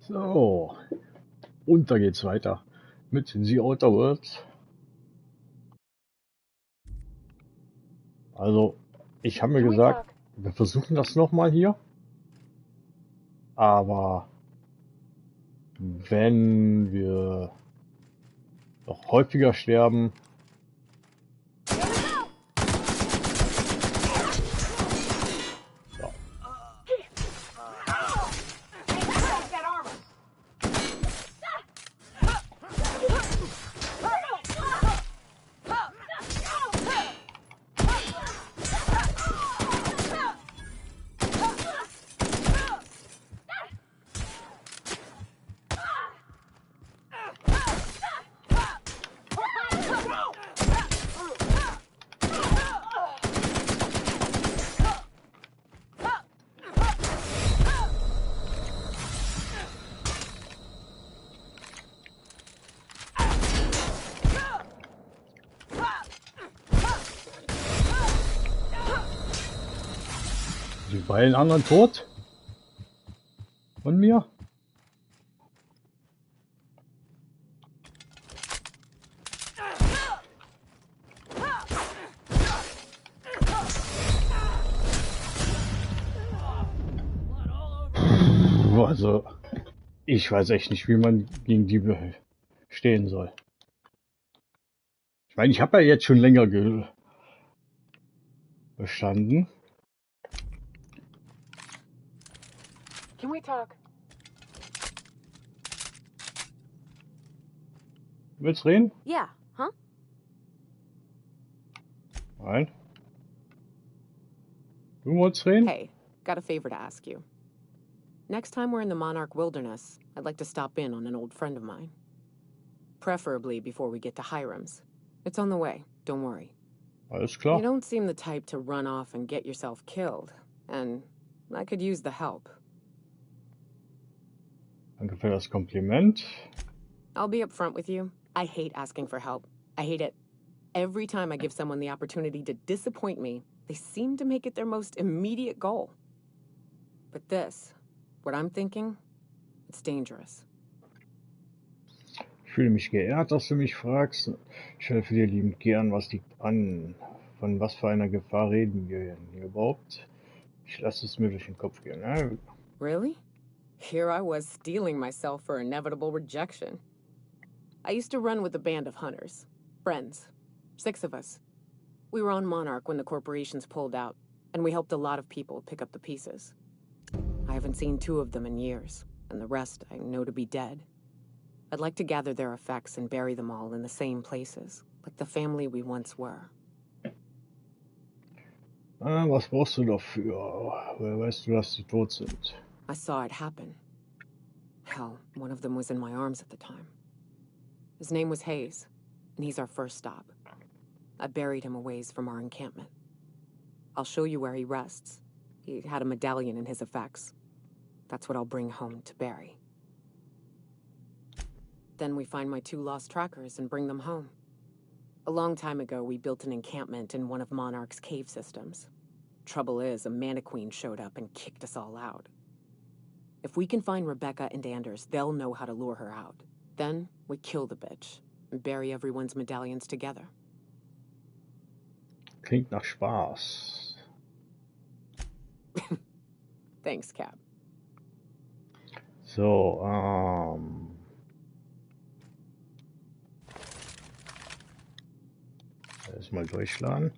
So, und da geht's weiter mit The Outer Worlds. Also, ich habe mir gesagt, wir versuchen das nochmal hier. Aber wenn wir noch häufiger sterben, die beiden anderen tot von mir. Also, ich weiß echt nicht, wie man gegen die bestehen soll. Ich meine, ich habe ja jetzt schon länger bestanden. Can we talk? Willst du reden? Yeah, huh? Nein. Du wolltest reden? Hey, got a favor to ask you. Next time we're in the Monarch Wilderness, I'd like to stop in on an old friend of mine. Preferably before we get to Hiram's. It's on the way, don't worry. Alles klar. You don't seem the type to run off and get yourself killed, and I could use the help. Danke für das Kompliment. I'll be upfront with you. I hate asking for help. I hate it. Every time I give someone the opportunity to disappoint me, they seem to make it their most immediate goal. But this, what I'm thinking, it's dangerous. Ich fühle mich geehrt, dass du mich fragst. Ich helfe dir liebend gern. Was liegt an? Von was für einer Gefahr reden wir hier überhaupt? Ich lasse es mir durch den Kopf gehen. Ja? Really? Here I was steeling myself for inevitable rejection. I used to run with a band of hunters. Friends. 6 of us. We were on Monarch when the corporations pulled out, and we helped a lot of people pick up the pieces. I haven't seen 2 of them in years, and the rest I know to be dead. I'd like to gather their effects and bury them all in the same places, like the family we once were. Was brauchst du dafür? Woher weißt du, dass sie tot sind? I saw it happen. Hell, one of them was in my arms at the time. His name was Hayes, and he's our first stop. I buried him a ways from our encampment. I'll show you where he rests. He had a medallion in his effects. That's what I'll bring home to Barry. Then we find my 2 lost trackers and bring them home. A long time ago, we built an encampment in one of Monarch's cave systems. Trouble is, a Mantiqueen showed up and kicked us all out. If we can find Rebecca and Anders, they'll know how to lure her out. Then, we kill the bitch and bury everyone's medallions together. Klingt nach Spaß. Thanks, Cap. So, erstmal durchladen.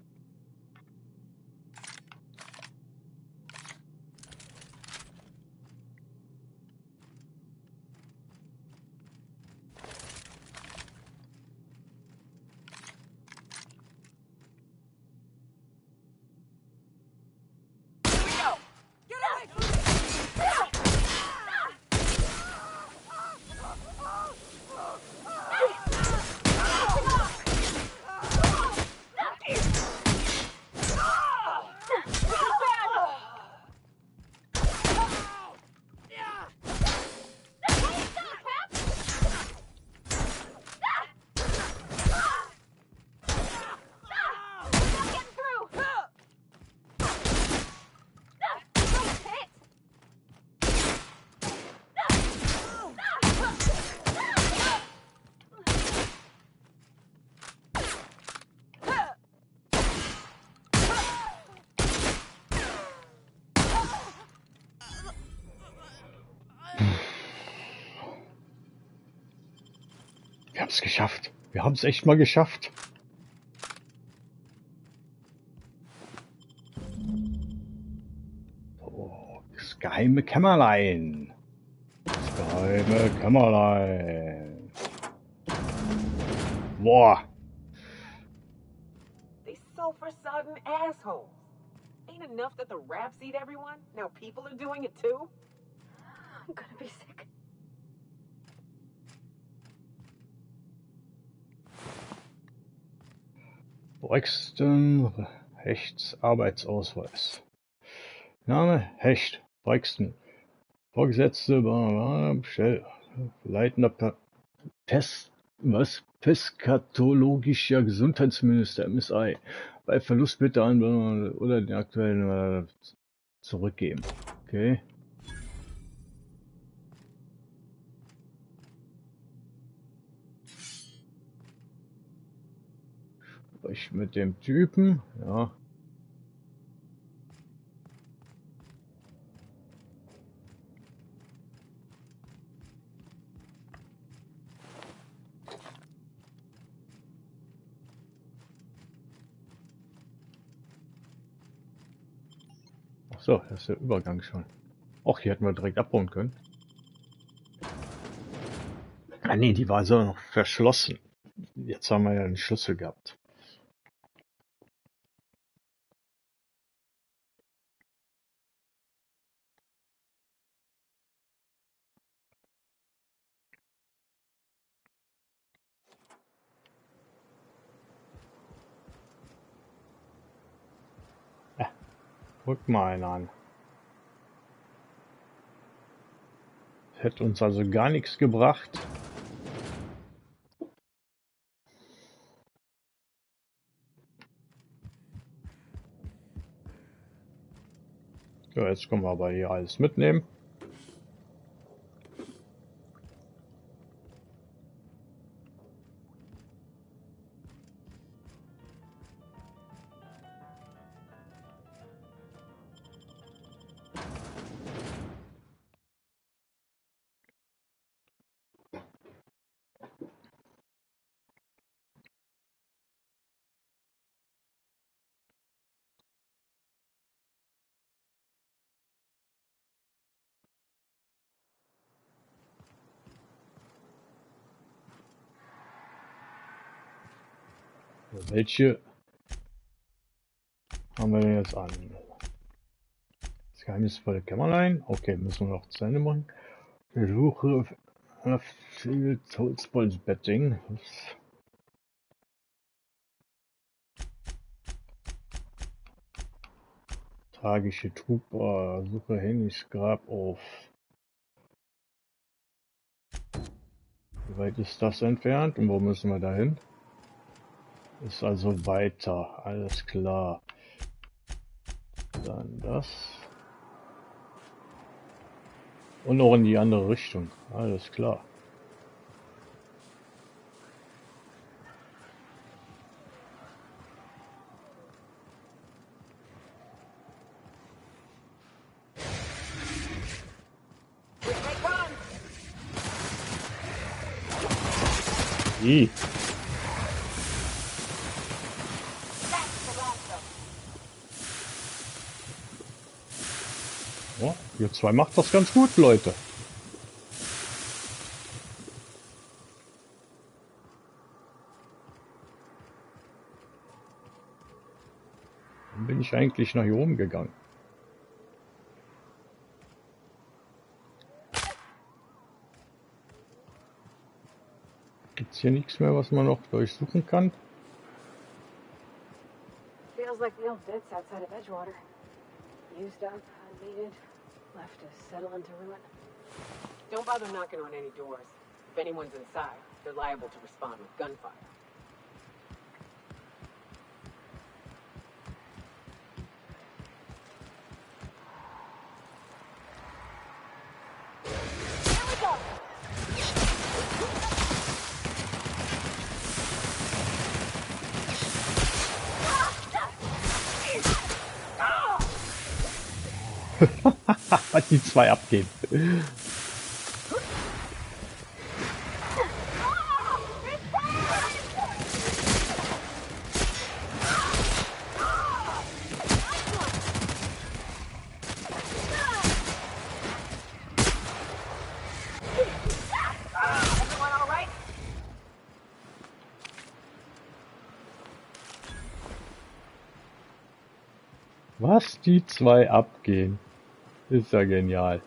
hab's geschafft. Wir haben's echt mal geschafft. So, das geheime Kämmerlein. Das geheime Kämmerlein. Boah. These sulfur-sodden assholes. Ain't enough that the rats eat everyone? Now people are doing it too? I'm gonna be sick. Brixton, Hechts Arbeitsausweis. Name Hecht, Brixton. Vorgesetzte, leitender Peskatologischer Gesundheitsminister MSI. Bei Verlust bitte an oder den aktuellen zurückgeben. Okay. Ich mit dem Typen, ja. Ach so, das ist der Übergang schon. Och, hier hätten wir direkt abbauen können. Ah nee, die war so noch verschlossen. Jetzt haben wir ja einen Schlüssel gehabt. Guck mal einen an. Hätte uns also gar nichts gebracht. So, jetzt können wir aber hier alles mitnehmen. Welche haben wir denn jetzt an? Das geheimnisvolle Kämmerlein. Okay, müssen wir noch zu Ende machen. Versuche Field Holzbolz Betting. Tragische Trugbar. Suche Hennys Grab auf. Wie weit ist das entfernt und wo müssen wir dahin? Ist also weiter, alles klar. Dann das. Und auch in die andere Richtung, alles klar. I. Ja, ihr zwei macht das ganz gut, Leute. Dann bin ich eigentlich nach hier oben gegangen. Gibt's hier nichts mehr, was man noch durchsuchen kann? Feels like the old ditch outside of Edgewater. Used up, unneeded, left to settle into ruin. Don't bother knocking on any doors. If anyone's inside, they're liable to respond with gunfire. Was die zwei abgehen. Was die zwei abgehen, ist ja genial.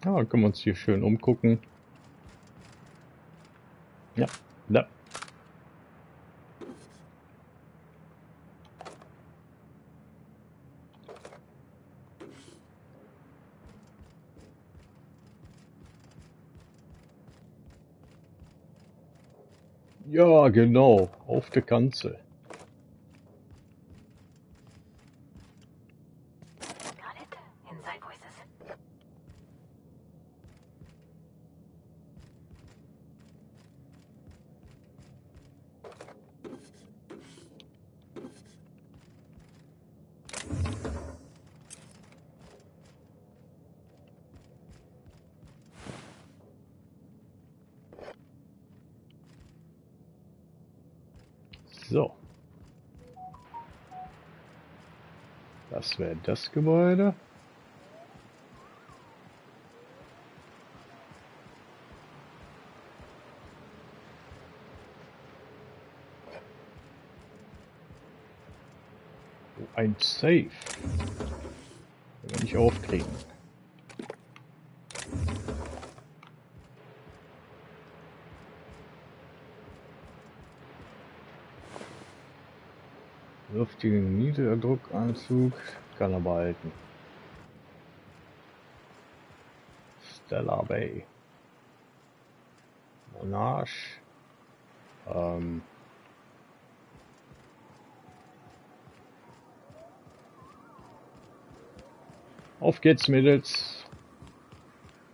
Ja, dann können wir uns hier schön umgucken. Ja, ja. Ja, genau, auf der Kanzel. Got it. Inside voices. So. Das wäre das Gebäude. Ein Safe. Den wir nicht aufkriegen. Luftigen Niederdruckanzug kann er behalten. Stellar Bay. Monarch. Auf geht's, Mädels.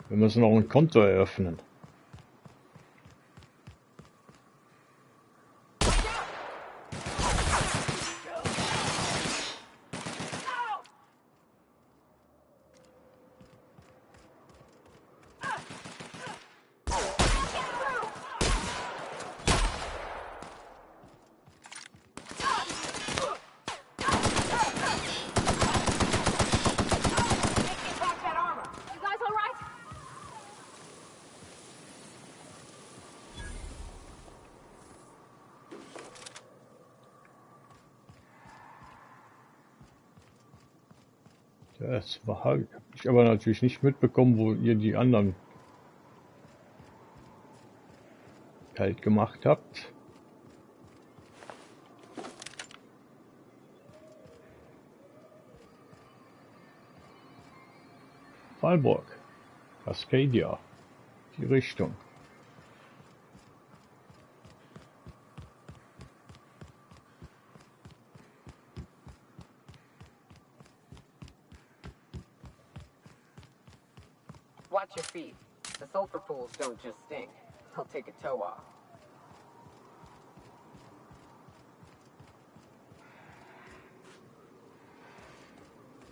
Wir müssen noch ein Konto eröffnen. Das habe ich aber natürlich nicht mitbekommen, wo ihr die anderen kalt gemacht habt. Fallburg. Cascadia. Die Richtung. Watch your feet. The sulfur pools don't just stink. They'll take a toe off.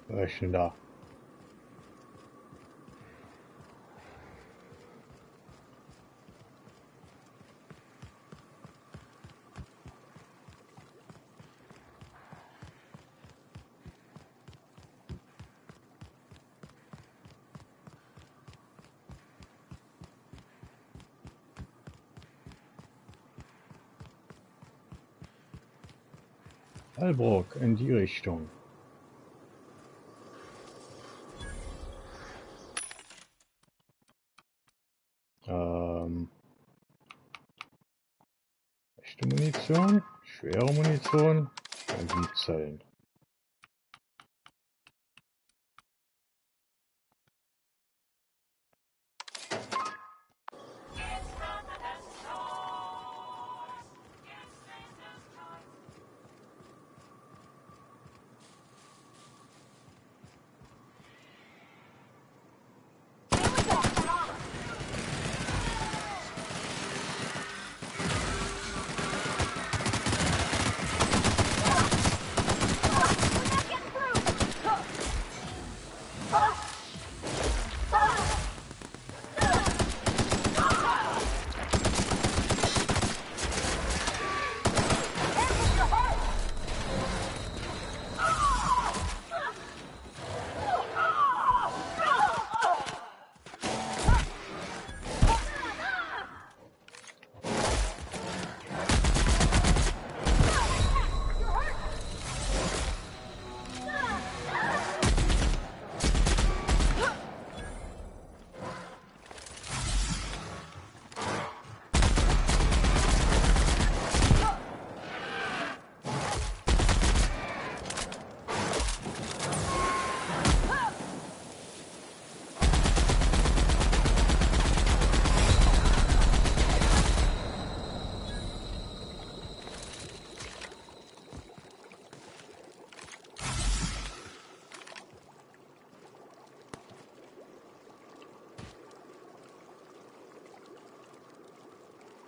Was ist denn da? Fallburg in die Richtung. Echte Munition, schwere Munition, Energiezellen.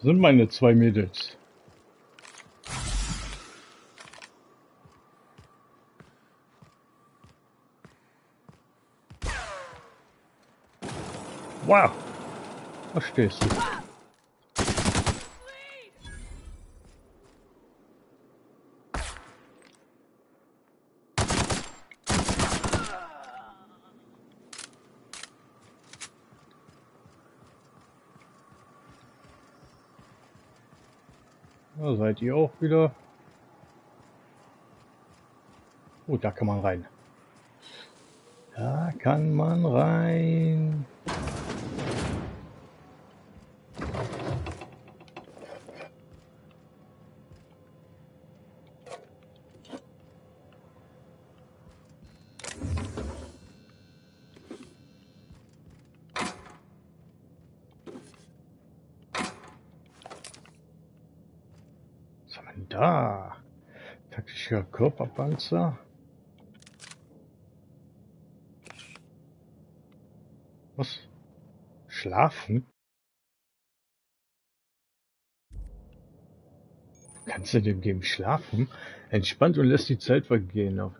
Sind meine zwei Mädels. Wow. Was stehst du? Da seid ihr auch wieder. Oh, da kann man rein. Da kann man rein. Was haben wir denn da? Taktischer Körperpanzer. Was? Schlafen? Kannst du dem Game schlafen? Entspannt und lässt die Zeit vergehen. Auf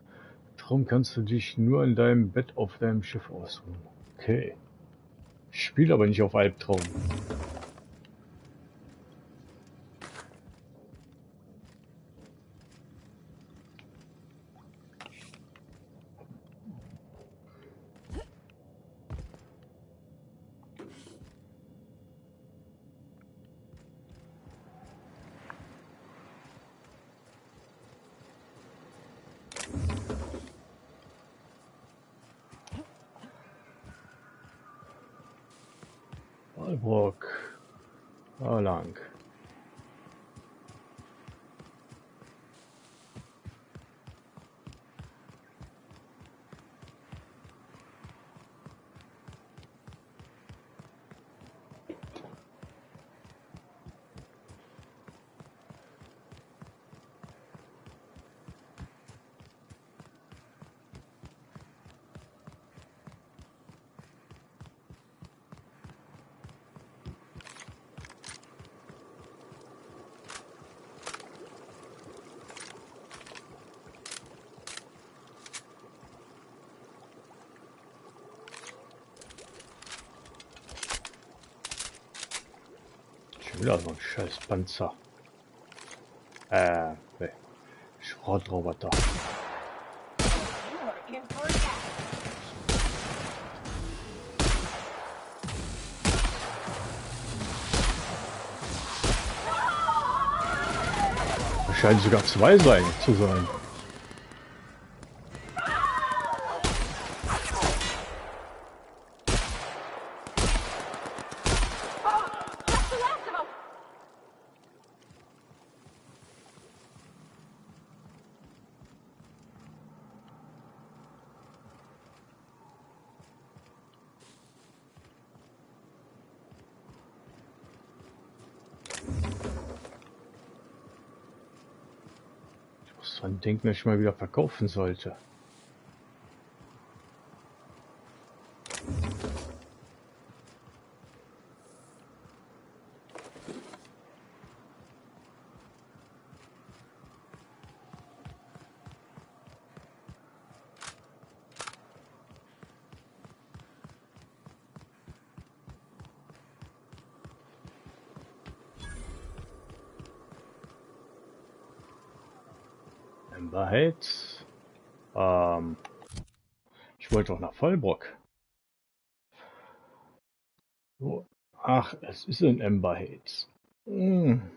Traum kannst du dich nur in deinem Bett auf deinem Schiff ausruhen. Okay. Spiel aber nicht auf Albtraum. Walbrook. Da lang. Wieder so ein scheiß Panzer. Nee. Schrottroboter. Es scheinen sogar zwei zu sein. So ein Ding, das ich mal wieder verkaufen sollte. Emberhate. Ich wollte doch nach Vollbrock. So. Ach, es ist ein Emberhate. Hm.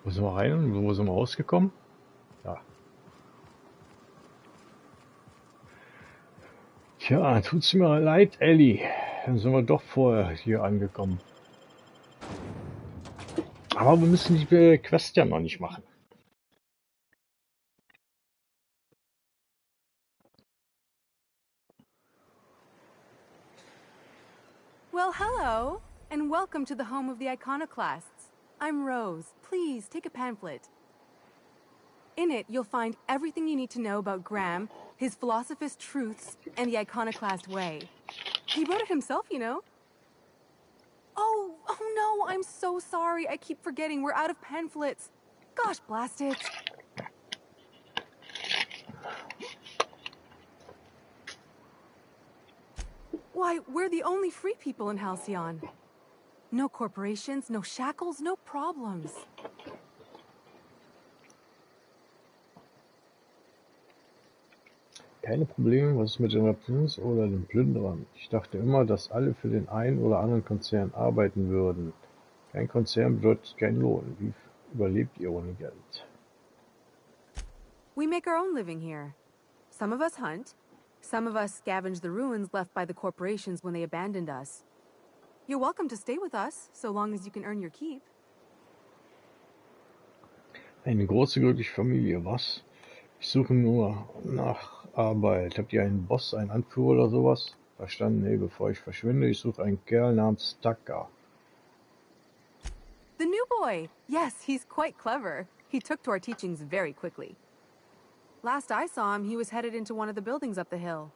Wo sind wir rein und wo sind wir rausgekommen? Ja. Tja, tut's mir leid, Ellie. Dann sind wir doch vorher hier angekommen. Aber wir müssen die Quest ja noch nicht machen. Well, hello, and welcome to the home of the Iconoclasts. I'm Rose. Please, take a pamphlet. In it, you'll find everything you need to know about Graham, his philosophist truths, and the Iconoclast way. He wrote it himself, you know. Oh no, I'm so sorry. I keep forgetting. We're out of pamphlets. Gosh, blast it. Why, we're the only free people in Halcyon. No corporations, no shackles, no problems. Keine Probleme, was ist mit den Raptors oder den Plünderern? Ich dachte immer, dass alle für den einen oder anderen Konzern arbeiten würden. Kein Konzern bedeutet kein Lohn. Wie überlebt ihr ohne Geld? We make our own living here. Some of us hunt. Some of us scavenge the ruins left by the corporations when they abandoned us. You're welcome to stay with us, so long as you can earn your keep. Eine große, glückliche Familie, was? Ich suche nur nach Arbeit. Habt ihr einen Boss, einen Anführer oder sowas? Verstanden? Nee, bevor ich verschwinde, ich suche einen Kerl namens Tucker. The new boy! Yes, he's quite clever. He took to our teachings very quickly. Last I saw him, he was headed into one of the buildings up the hill.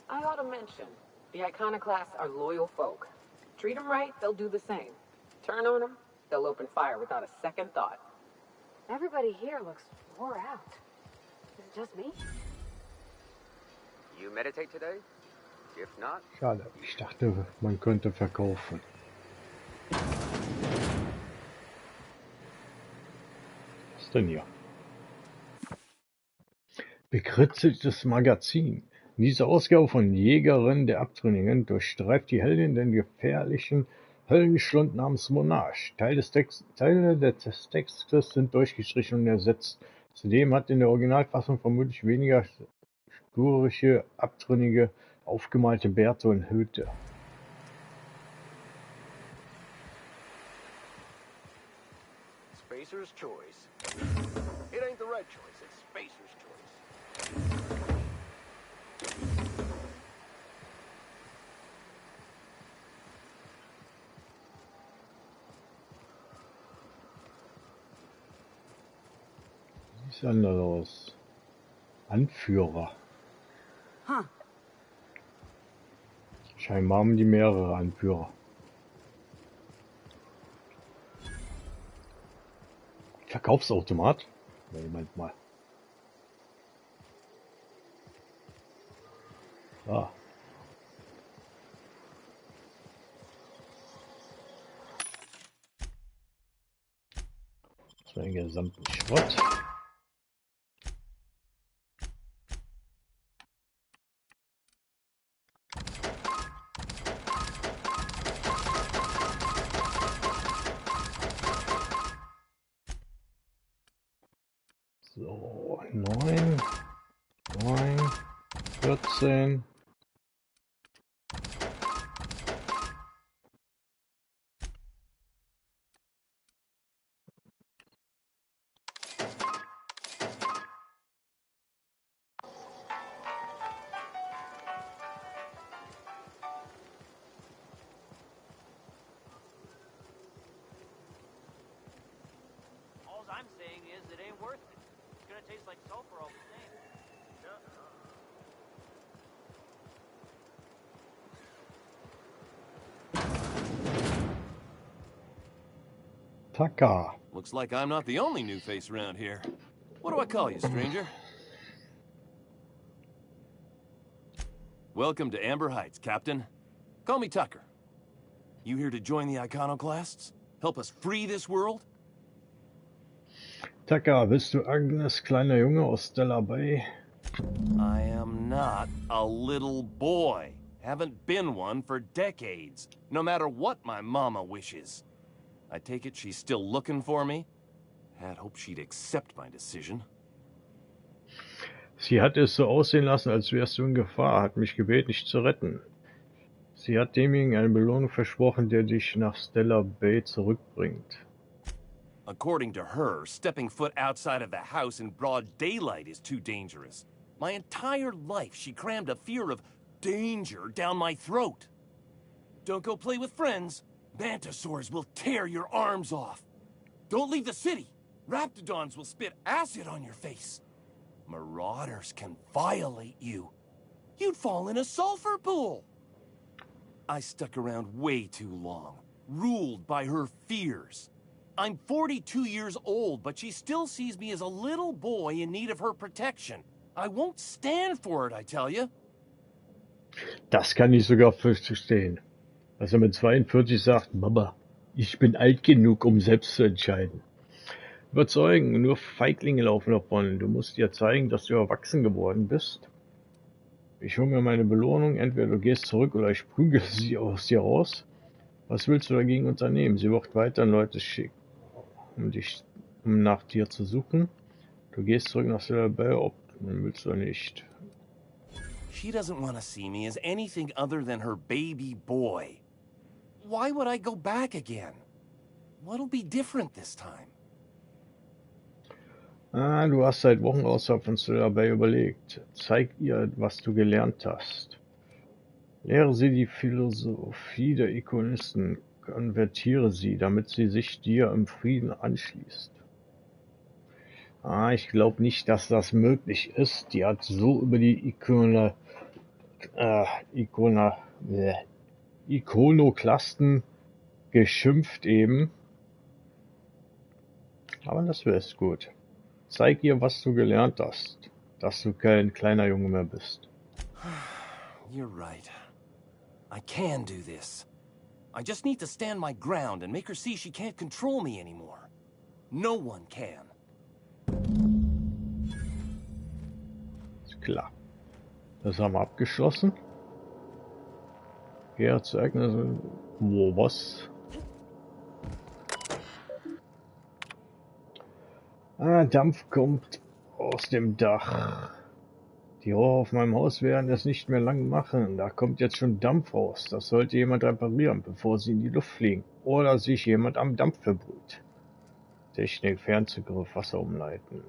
I ought to mention, the Iconoclasts are loyal folk. Treat them right, they'll do the same. Turn on them, they'll open fire without a second thought. Everybody here looks wore out. Is it just me? You meditate today? If not, Schade, ich dachte, man könnte verkaufen. Was ist denn hier? Bekritzeltes Magazin. In dieser Ausgabe von Jägerin der Abtrünnigen durchstreift die Heldin den gefährlichen Höllenschlund namens Monarch. Teile des Textes sind durchgestrichen und ersetzt. Zudem hat in der Originalfassung vermutlich weniger spurische Abtrünnige aufgemalte Bärte und Hüte. Spacer's choice. It ain't the right choice, it's Spacer's choice. Was ist denn da los? Anführer. Huh. Scheinbar haben die mehrere Anführer. Verkaufsautomat? Moment mal. Ah. Das war den gesamten Schrott. So, 9, 14. All I'm saying is it ain't worth it. It's gonna taste like sulfur all the same. Tucker. Looks like I'm not the only new face around here. What do I call you, stranger? Welcome to Amber Heights, Captain. Call me Tucker. You here to join the Iconoclasts? Help us free this world? Tucker, bist du Agnes kleiner Junge aus Stella Bay? I am not a little boy. Haven't been one for decades, no matter what my mama wishes. I take it she's still looking for me? Had hoped she'd accept my decision. Sie hat es so aussehen lassen, als wärst du in Gefahr, hat mich gebeten, dich zu retten. Sie hat demjenigen eine Belohnung versprochen, der dich nach Stellar Bay zurückbringt. According to her, stepping foot outside of the house in broad daylight is too dangerous. My entire life, she crammed a fear of danger down my throat. Don't go play with friends. Mantisaurs will tear your arms off. Don't leave the city. Raptidons will spit acid on your face. Marauders can violate you. You'd fall in a sulfur pool. I stuck around way too long, ruled by her fears. I'm 42 years old, but she still sees me as a little boy in need of her protection. I won't stand for it, I tell you. Das kann ich sogar verstehen. Dass er mit 42 sagt, Mama, ich bin alt genug, um selbst zu entscheiden. Überzeugen, nur Feiglinge laufen davon. Du musst ihr zeigen, dass du erwachsen geworden bist. Ich hole mir meine Belohnung, entweder du gehst zurück oder ich prügel sie aus dir raus. Was willst du dagegen unternehmen? Sie wird weiter Leute schicken, um nach dir zu suchen. Du gehst zurück nach Stellar Bay, ob willst du nicht. She doesn't want to see me as anything other than her baby boy. Why would I go back again? What'll be different this time? Du hast seit Wochen außerhalb von Stellar Bay überlegt. Zeig ihr, was du gelernt hast. Lehre sie die Philosophie der Ikonisten. Konvertiere sie, damit sie sich dir im Frieden anschließt. Ich glaube nicht, dass das möglich ist. Die hat so über die Ikonoklasten geschimpft eben. Aber das wäre es gut. Zeig ihr, was du gelernt hast, dass du kein kleiner Junge mehr bist. You're right. I can do this. I just need to stand my ground and make her see she can't control me anymore. No one can. Ist klar. Das haben wir abgeschlossen. GER zu Ereignissen. Wo, was? Dampf kommt aus dem Dach. Die Rohre auf meinem Haus werden es nicht mehr lang machen. Da kommt jetzt schon Dampf raus. Das sollte jemand reparieren, bevor sie in die Luft fliegen. Oder sich jemand am Dampf verbrüht. Technik, Fernzugriff, Wasser umleiten.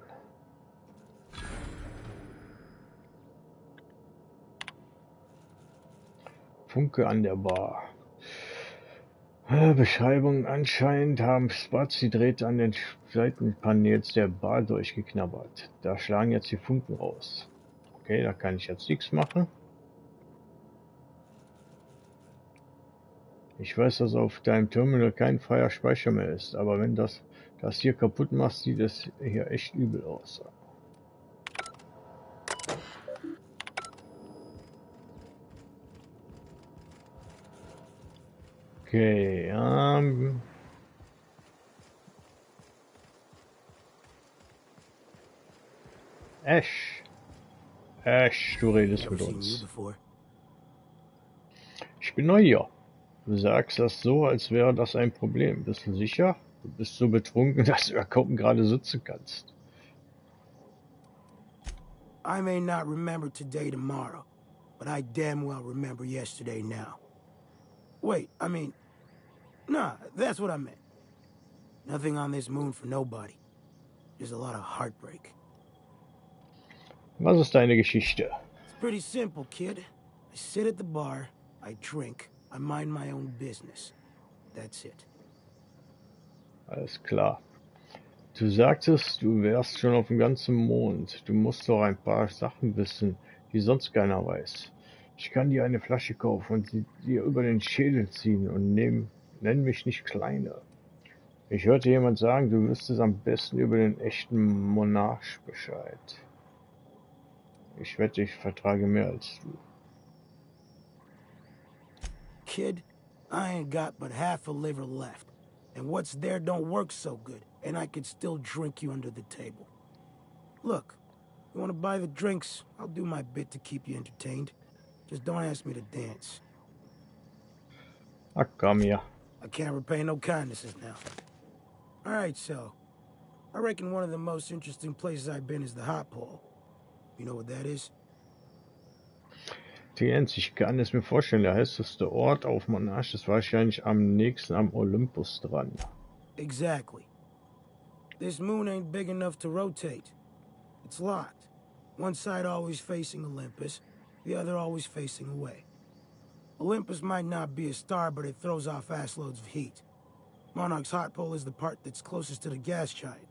Funke an der Bar. Beschreibung: Anscheinend haben Spots die Drähte an den Seitenpanels der Bar durchgeknabbert. Da schlagen jetzt die Funken raus. Okay, da kann ich jetzt nichts machen. Ich weiß, dass auf deinem Terminal kein freier Speicher mehr ist, aber wenn das hier kaputt macht, sieht es hier echt übel aus. Okay, Ash. Ash, du redest mit uns. Ich bin neu hier. Du sagst das so, als wäre das ein Problem. Bist du sicher? Du bist so betrunken, dass du kaum gerade sitzen kannst. I may not remember today tomorrow, but I damn well remember yesterday now. Wait, I mean... Nah, that's what I meant. Nothing on this moon for nobody. Just a lot of heartbreak. Was ist deine Geschichte? It's pretty simple, kid. I sit at the bar, I drink, I mind my own business. That's it. Alles klar. Du sagtest, du wärst schon auf dem ganzen Mond. Du musst doch ein paar Sachen wissen, die sonst keiner weiß. Ich kann dir eine Flasche kaufen und sie dir über den Schädel ziehen und nenn mich nicht Kleiner. Ich hörte jemand sagen, du wüsstest am besten über den echten Monarch Bescheid. Ich wette, ich vertrage mehr als du. Kid, I ain't got but half a liver left. And what's there don't work so good, and I could still drink you under the table. Look, you want to buy the drinks, I'll do my bit to keep you entertained. Just don't ask me to dance. Ach komm hier. I can't repay no kindnesses now. All right, so I reckon one of the most interesting places I've been is the hot pole. You know what that is? Jens, ich kann es mir vorstellen, der heißeste Ort auf Monarch ist wahrscheinlich am nächsten am Olympus dran. Exactly. This moon ain't big enough to rotate. It's locked. One side always facing Olympus, the other always facing away. Olympus might not be a star, but it throws off assloads of heat. Monarch's hot pole is the part that's closest to the gas giant.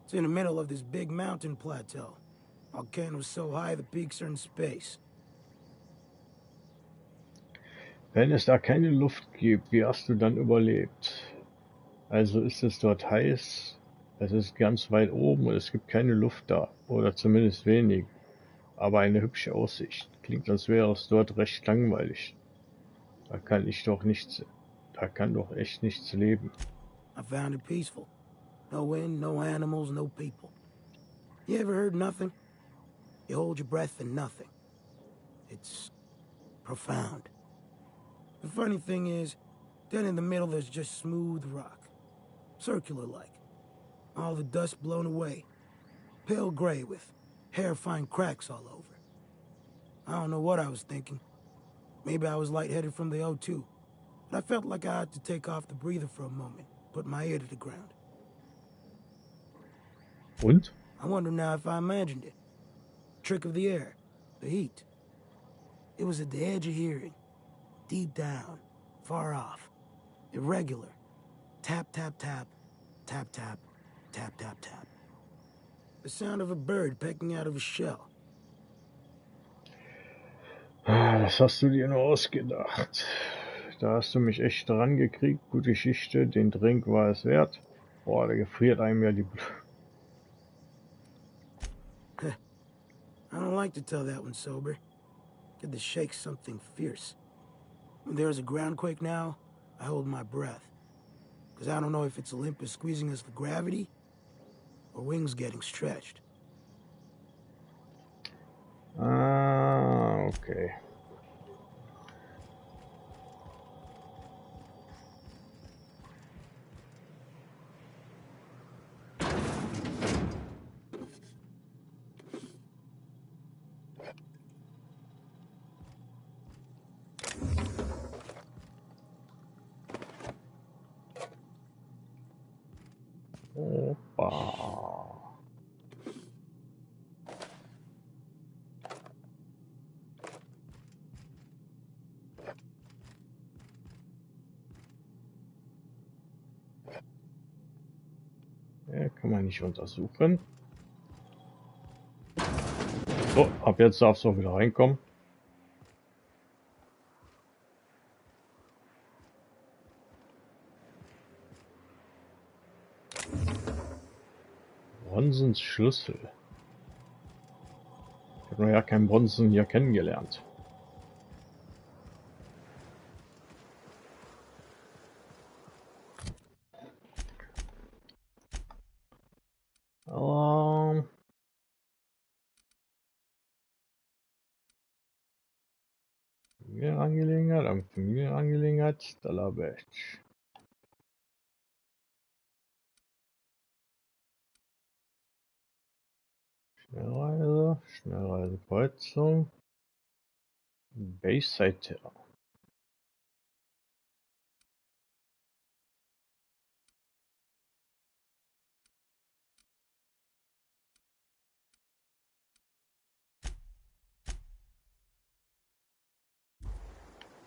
It's in the middle of this big mountain plateau. Volcanoes so high the peaks are in space. Wenn es da keine Luft gibt, wie hast du dann überlebt? Also ist es dort heiß, es ist ganz weit oben und es gibt keine Luft da, oder zumindest wenig, aber eine hübsche Aussicht. Klingt, als wäre es dort recht langweilig. Da kann doch echt nichts leben. I found it peaceful. No wind, no animals, no people. You ever heard nothing? You hold your breath and nothing. It's profound. The funny thing is, then in the middle there's just smooth rock. Circular-like. All the dust blown away. Pale gray with hair-fine cracks all over. I don't know what I was thinking. Maybe I was lightheaded from the O2. But I felt like I had to take off the breather for a moment, put my ear to the ground. Und? I wonder now if I imagined it. Trick of the air, the heat. It was at the edge of hearing. Deep down, far off. Irregular. Tap, tap, tap. Tap, tap. Tap, tap, tap. The sound of a bird pecking out of a shell. Das hast du dir nur ausgedacht. Da hast du mich echt dran gekriegt. Gute Geschichte, den Drink war es wert. Boah, da gefriert einem ja die I don't like to tell that one sober. Get the shake something fierce. When there's a groundquake now, I hold my breath. Because I don't know if it's Olympus squeezing us for gravity, or wings getting stretched. Ah, okay. Opa. Ja, kann man nicht untersuchen. So, ab jetzt darfst du auch wieder reinkommen. Bronsens Schlüssel. Ich habe noch ja keinen Bronzen hier kennengelernt. Familienangelegenheit, Stalabatch. Schnellreisekreuzung, Bayside.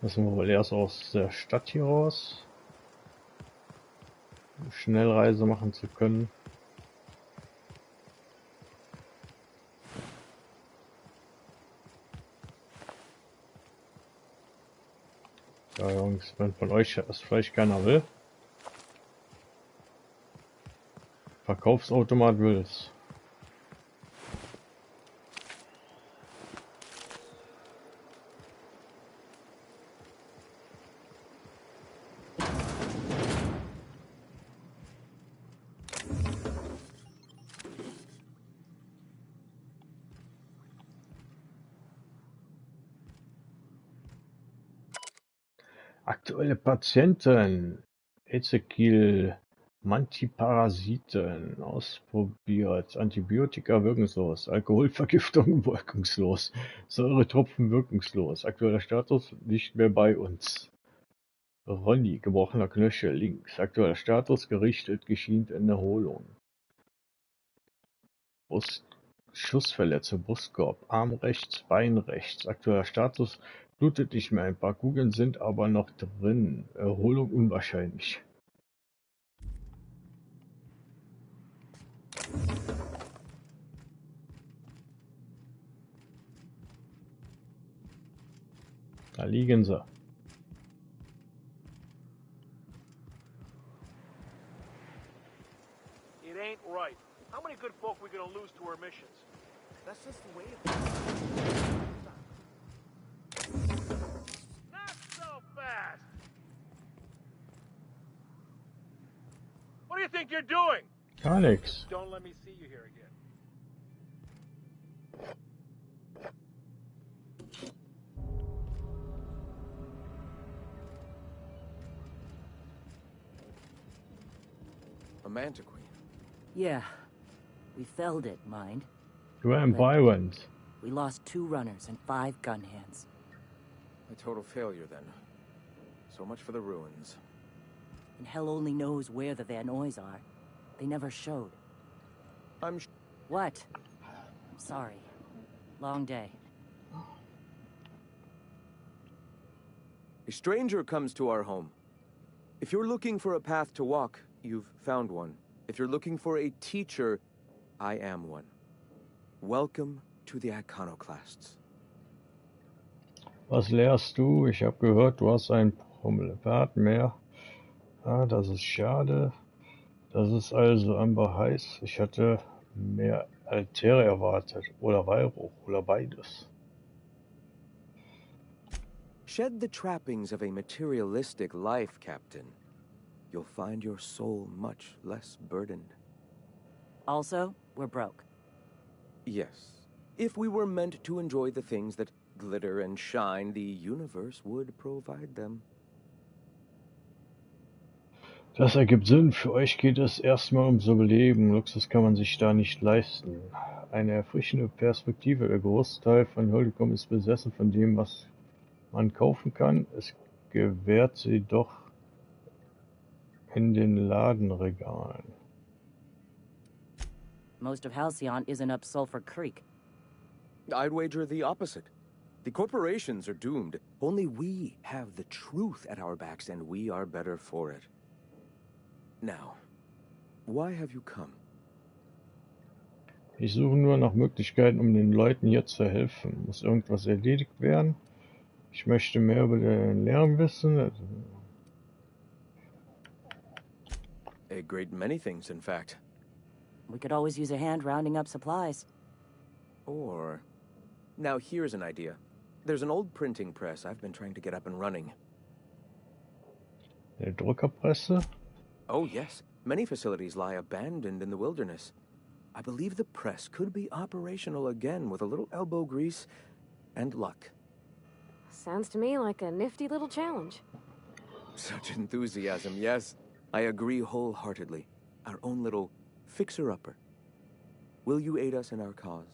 Müssen wir wohl erst aus der Stadt hier raus, um Schnellreise machen zu können. Ja, Jungs, wenn von euch das vielleicht keiner will. Verkaufsautomat will es. Aktuelle Patienten. Ezekiel Mantiparasiten ausprobiert. Antibiotika wirkungslos. Alkoholvergiftung wirkungslos. Säuretropfen wirkungslos. Aktueller Status nicht mehr bei uns. Ronny, gebrochener Knöchel links. Aktueller Status gerichtet, geschient in Erholung. Schussverletzung, Brustkorb, Arm rechts, Bein rechts. Aktueller Status blutet nicht mehr. Ein paar Kugeln sind aber noch drin. Erholung unwahrscheinlich. Da liegen sie. It ain't right. How many good folk we gonna lose to our missions? That's just the way it Not so fast! What do you think you're doing? Gar nichts. Don't let me see you here again. A mantiquine. Yeah. We felled it, mind. You were environment. We lost 2 runners and 5 gun hands. A total failure, then. So much for the ruins. And hell only knows where the Van Noys are. They never showed. What? I'm sorry. Long day. A stranger comes to our home. If you're looking for a path to walk, you've found one. If you're looking for a teacher, I am one. Welcome to the Iconoclasts. Was lehrst du? Ich habe gehört, du hast ein Promelepat mehr. Ah, das ist schade. Das ist also amber heiß. Ich hatte mehr Altäre erwartet. Oder Weihrauch. Oder beides. Shed the trappings of a materialistic life, Captain. You'll find your soul much less burdened. Also, we're broke. Yes. If we were meant to enjoy the things that glitter and shine, the universe would provide them. Das ergibt Sinn. Für euch geht es erstmal ums Überleben. Luxus kann man sich da nicht leisten. Eine erfrischende Perspektive. Der Großteil von Holcomb ist besessen von dem, was man kaufen kann. Es gewährt sie doch in den Ladenregalen. Most of Halcyon isn't up Sulphur Creek. I'd wager the opposite. The corporations are doomed. Only we have the truth at our backs, and we are better for it. Now, why have you come? Ich suche nur nach Möglichkeiten, um den Leuten hier zu helfen. Muss irgendwas erledigt werden? Ich möchte mehr über den Lärm wissen. A great many things, in fact. We could always use a hand rounding up supplies. Or... Now here's an idea. There's an old printing press I've been trying to get up and running. Eine Druckerpresse? Oh, yes. Many facilities lie abandoned in the wilderness. I believe the press could be operational again with a little elbow grease and luck. Sounds to me like a nifty little challenge. Such enthusiasm, yes. I agree wholeheartedly. Our own little fixer-upper. Will you aid us in our cause?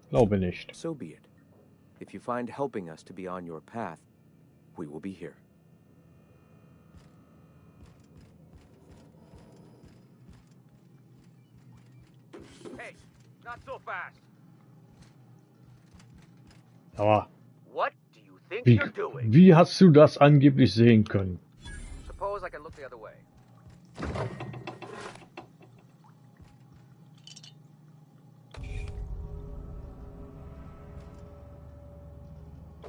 Glaube nicht. So be it. If you find helping us to be on your path, we will be here. Hey, not so fast. Aber What do you think you're doing? wie hast du das angeblich sehen können? Suppose I can look the other way.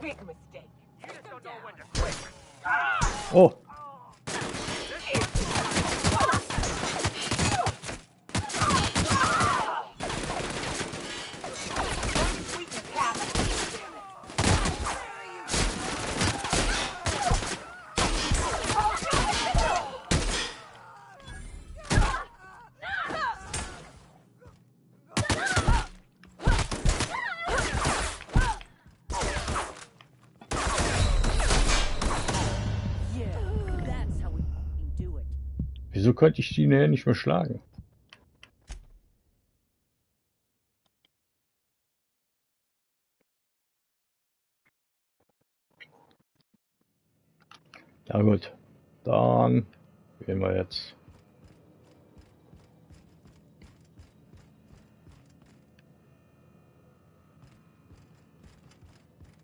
Big mistake. You just don't know when to quit. Oh, Wieso konnte ich die näher nicht mehr schlagen? Na gut, dann gehen wir jetzt.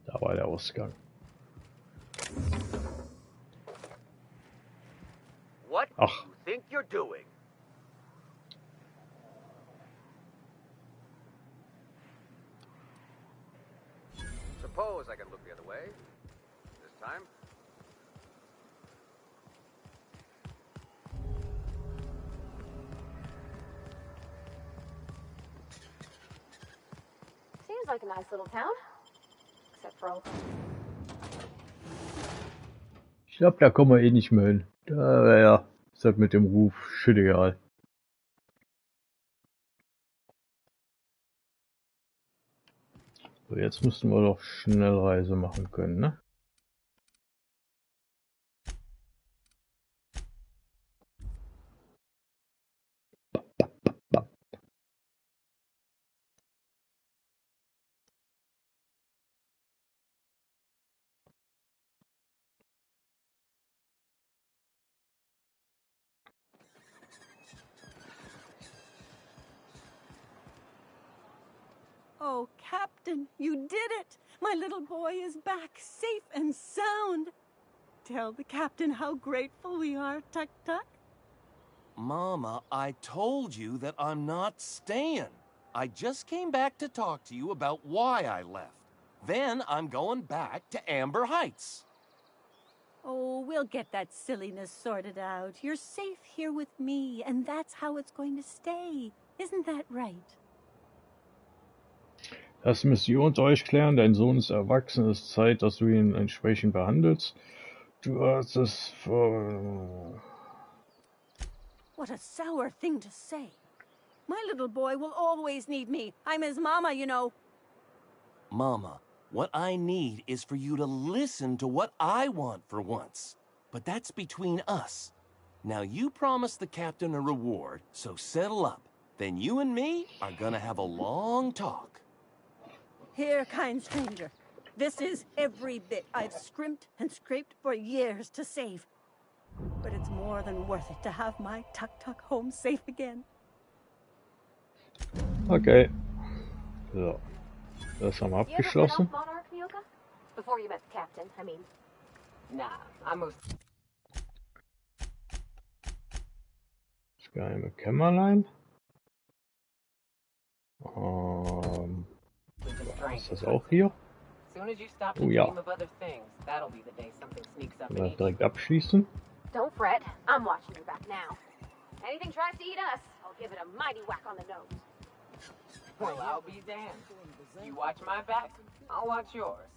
Da war der Ausgang. What do you think you're doing? Suppose I can look the other way. This time. Seems like a nice little town. Except for all... Ich glaube, da kommen wir eh nicht mehr hin. Da ja, ist halt mit dem Ruf shit egal. So, jetzt müssten wir doch Schnellreise machen können, ne? Oh, Captain, you did it! My little boy is back, safe and sound. Tell the captain how grateful we are, Tuck Tuck. Mama, I told you that I'm not staying. I just came back to talk to you about why I left. Then I'm going back to Amber Heights. Oh, we'll get that silliness sorted out. You're safe here with me, and that's how it's going to stay. Isn't that right? Das müsst ihr unter euch klären. Dein Sohn ist erwachsen. Es ist Zeit, dass du ihn entsprechend behandelst. Du hast es vor... What a sour thing to say. My little boy will always need me. I'm his mama, you know. Mama, what I need is for you to listen to what I want for once. But that's between us. Now you promised the captain a reward, so settle up. Then you and me are gonna have a long talk. Here, kind stranger. This is every bit I've scrimped and scraped for years to save. But it's more than worth it to have my Tuck Tuck home safe again. Okay. So. Das haben wir You ever been abgeschlossen. off Monarch, Mioka? Before you met the captain, I mean. Nah, I moved. Das geheime Kämmerlein. Ist das auch hier? As soon as you stop to Oh ja. dream of other things, that'll be the day something sneaks up and Mal eats you. direkt abschließen. Don't fret. I'm watching your back now. Anything tries to eat us, I'll give it a mighty whack on the nose. Well, I'll be damned. You watch my back, I'll watch yours.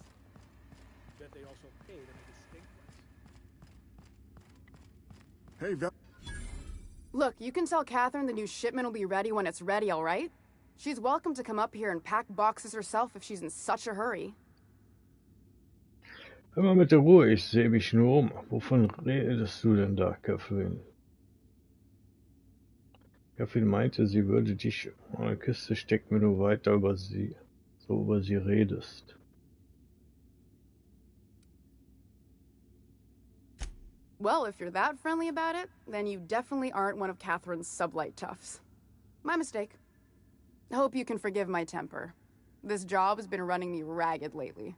Hey, Look, you can tell Catherine the new shipment will be ready when it's ready, all right? She's welcome to come up here and pack boxes herself if she's in such a hurry. Hör mal mit der Ruhe, ich sehe mich nur um. Wovon redest du denn da, Catherine? Catherine meinte, sie würde dich in eine Kiste stecken, wenn du weiter über sie redest. Well, if you're that friendly about it, then you definitely aren't one of Catherine's sublight toughs. My mistake. Hope you can forgive my temper. This job has been running me ragged lately.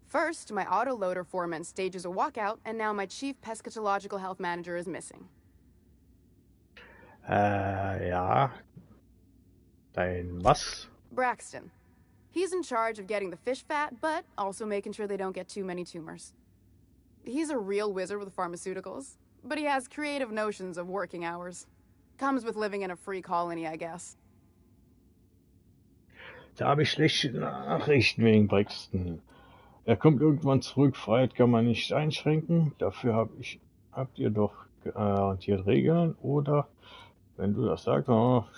First, my autoloader foreman stages a walkout, and now my chief pescatological health manager is missing. Ja. Dein was? Braxton. He's in charge of getting the fish fat, but also making sure they don't get too many tumors. He's a real wizard with pharmaceuticals, but he has creative notions of working hours. Comes with living in a free colony, I guess. Da habe ich schlechte Nachrichten wegen Braxton. Er kommt irgendwann zurück, Freiheit kann man nicht einschränken. Dafür habt ihr doch garantiert Regeln, oder? Wenn du das sagst,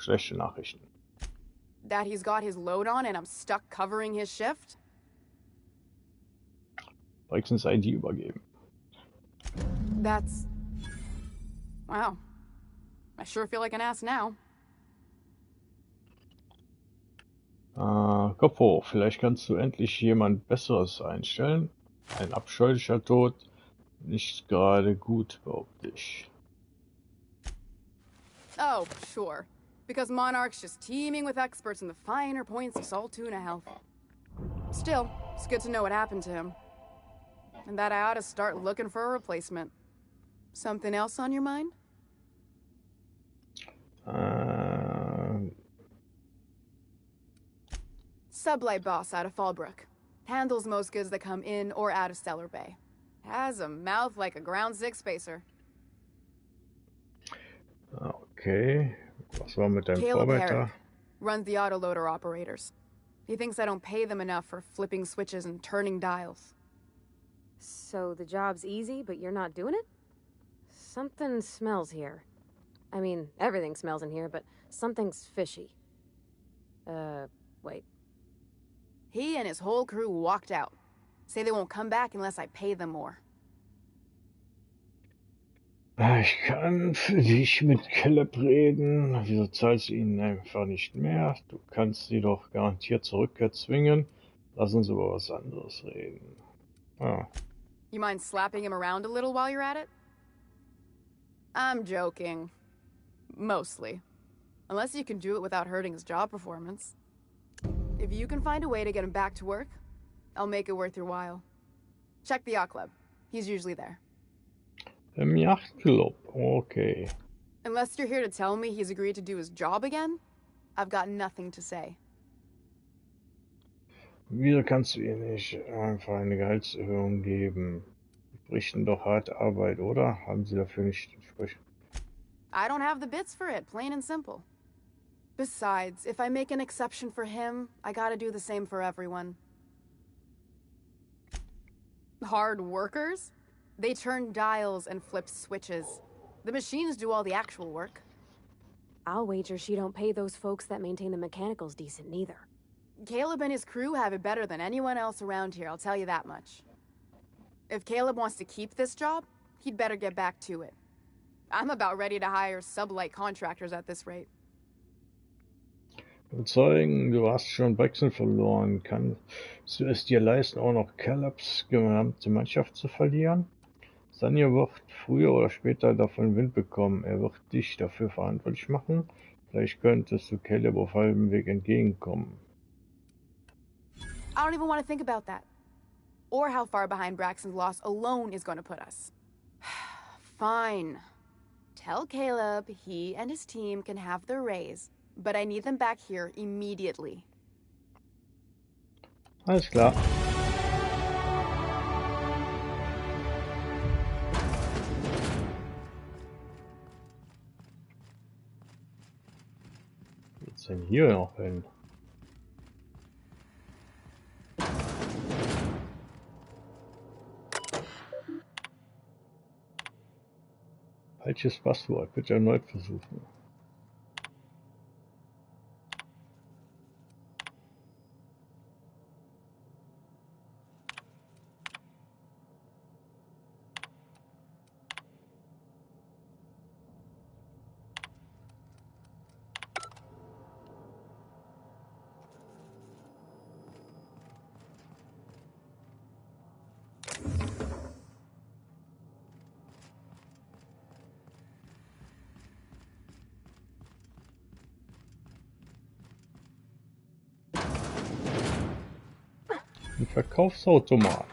schlechte Nachrichten. That he's got his load on and I'm stuck covering his shift? Braxtons ID übergeben. That's... Wow. I sure feel like an ass now. Kopf hoch, vielleicht kannst du endlich jemand Besseres einstellen. Ein abscheulicher Tod, nicht gerade gut, behaupte ich. Oh, sure. Because Monarch's just teeming with experts in the finer points of salt tuna health. Still, it's good to know what happened to him. And that I ought to start looking for a replacement. Something else on your mind? Sublight boss out of Fallbrook. Handles most goods that come in or out of Stellar Bay. Has a mouth like a ground six spacer. Okay, was war mit deinem Caleb Vorarbeiter? Herrick runs the autoloader operators. He thinks I don't pay them enough for flipping switches and turning dials. So the job's easy, but you're not doing it? Something smells here. I mean, everything smells in here, but something's fishy. Wait. He and his whole crew walked out. Say they won't come back unless I pay them more. Ich kann für dich mit Caleb reden. Wieso zahlst du ihnen einfach nicht mehr? Du kannst sie doch garantiert zur Rückkehr zwingen. Lass uns über was anderes reden. Ah. You mind slapping him around a little while you're at it? I'm joking. Mostly. Unless you can do it without hurting his job performance. If you can find a way to get him back to work, I'll make it worth your while. Check the yacht club. He's usually there. Im Yachtclub, okay. Unless you're here to tell me he's agreed to do his job again, I've got nothing to say. Wieso kannst du ihr nicht einfach eine Gehaltserhöhung geben? Die verrichten doch harte Arbeit, oder? Haben sie dafür nicht entsprechend? I don't have the bits for it, plain and simple. Besides, if I make an exception for him, I gotta do the same for everyone. Hard workers? They turn dials and flip switches. The machines do all the actual work. I'll wager she don't pay those folks that maintain the mechanicals decent neither. Caleb and his crew have it better than anyone else around here, I'll tell you that much. If Caleb wants to keep this job, he'd better get back to it. I'm about ready to hire sublight contractors at this rate. Überzeugen, du hast schon Brexen verloren. Kannst du es dir leisten, auch noch Calebs gesamte Mannschaft zu verlieren? Sanja wird früher oder später davon Wind bekommen. Er wird dich dafür verantwortlich machen. Vielleicht könntest du Caleb auf halbem Weg entgegenkommen. I don't even want to think about that. Or how far behind Braxton's loss alone is going to put us. Fine. Tell Caleb he and his team can have their raise, but I need them back here immediately. Alles klar. Was geht's denn hier noch hin? Falsches Passwort, bitte erneut versuchen. Ein Verkaufsautomat.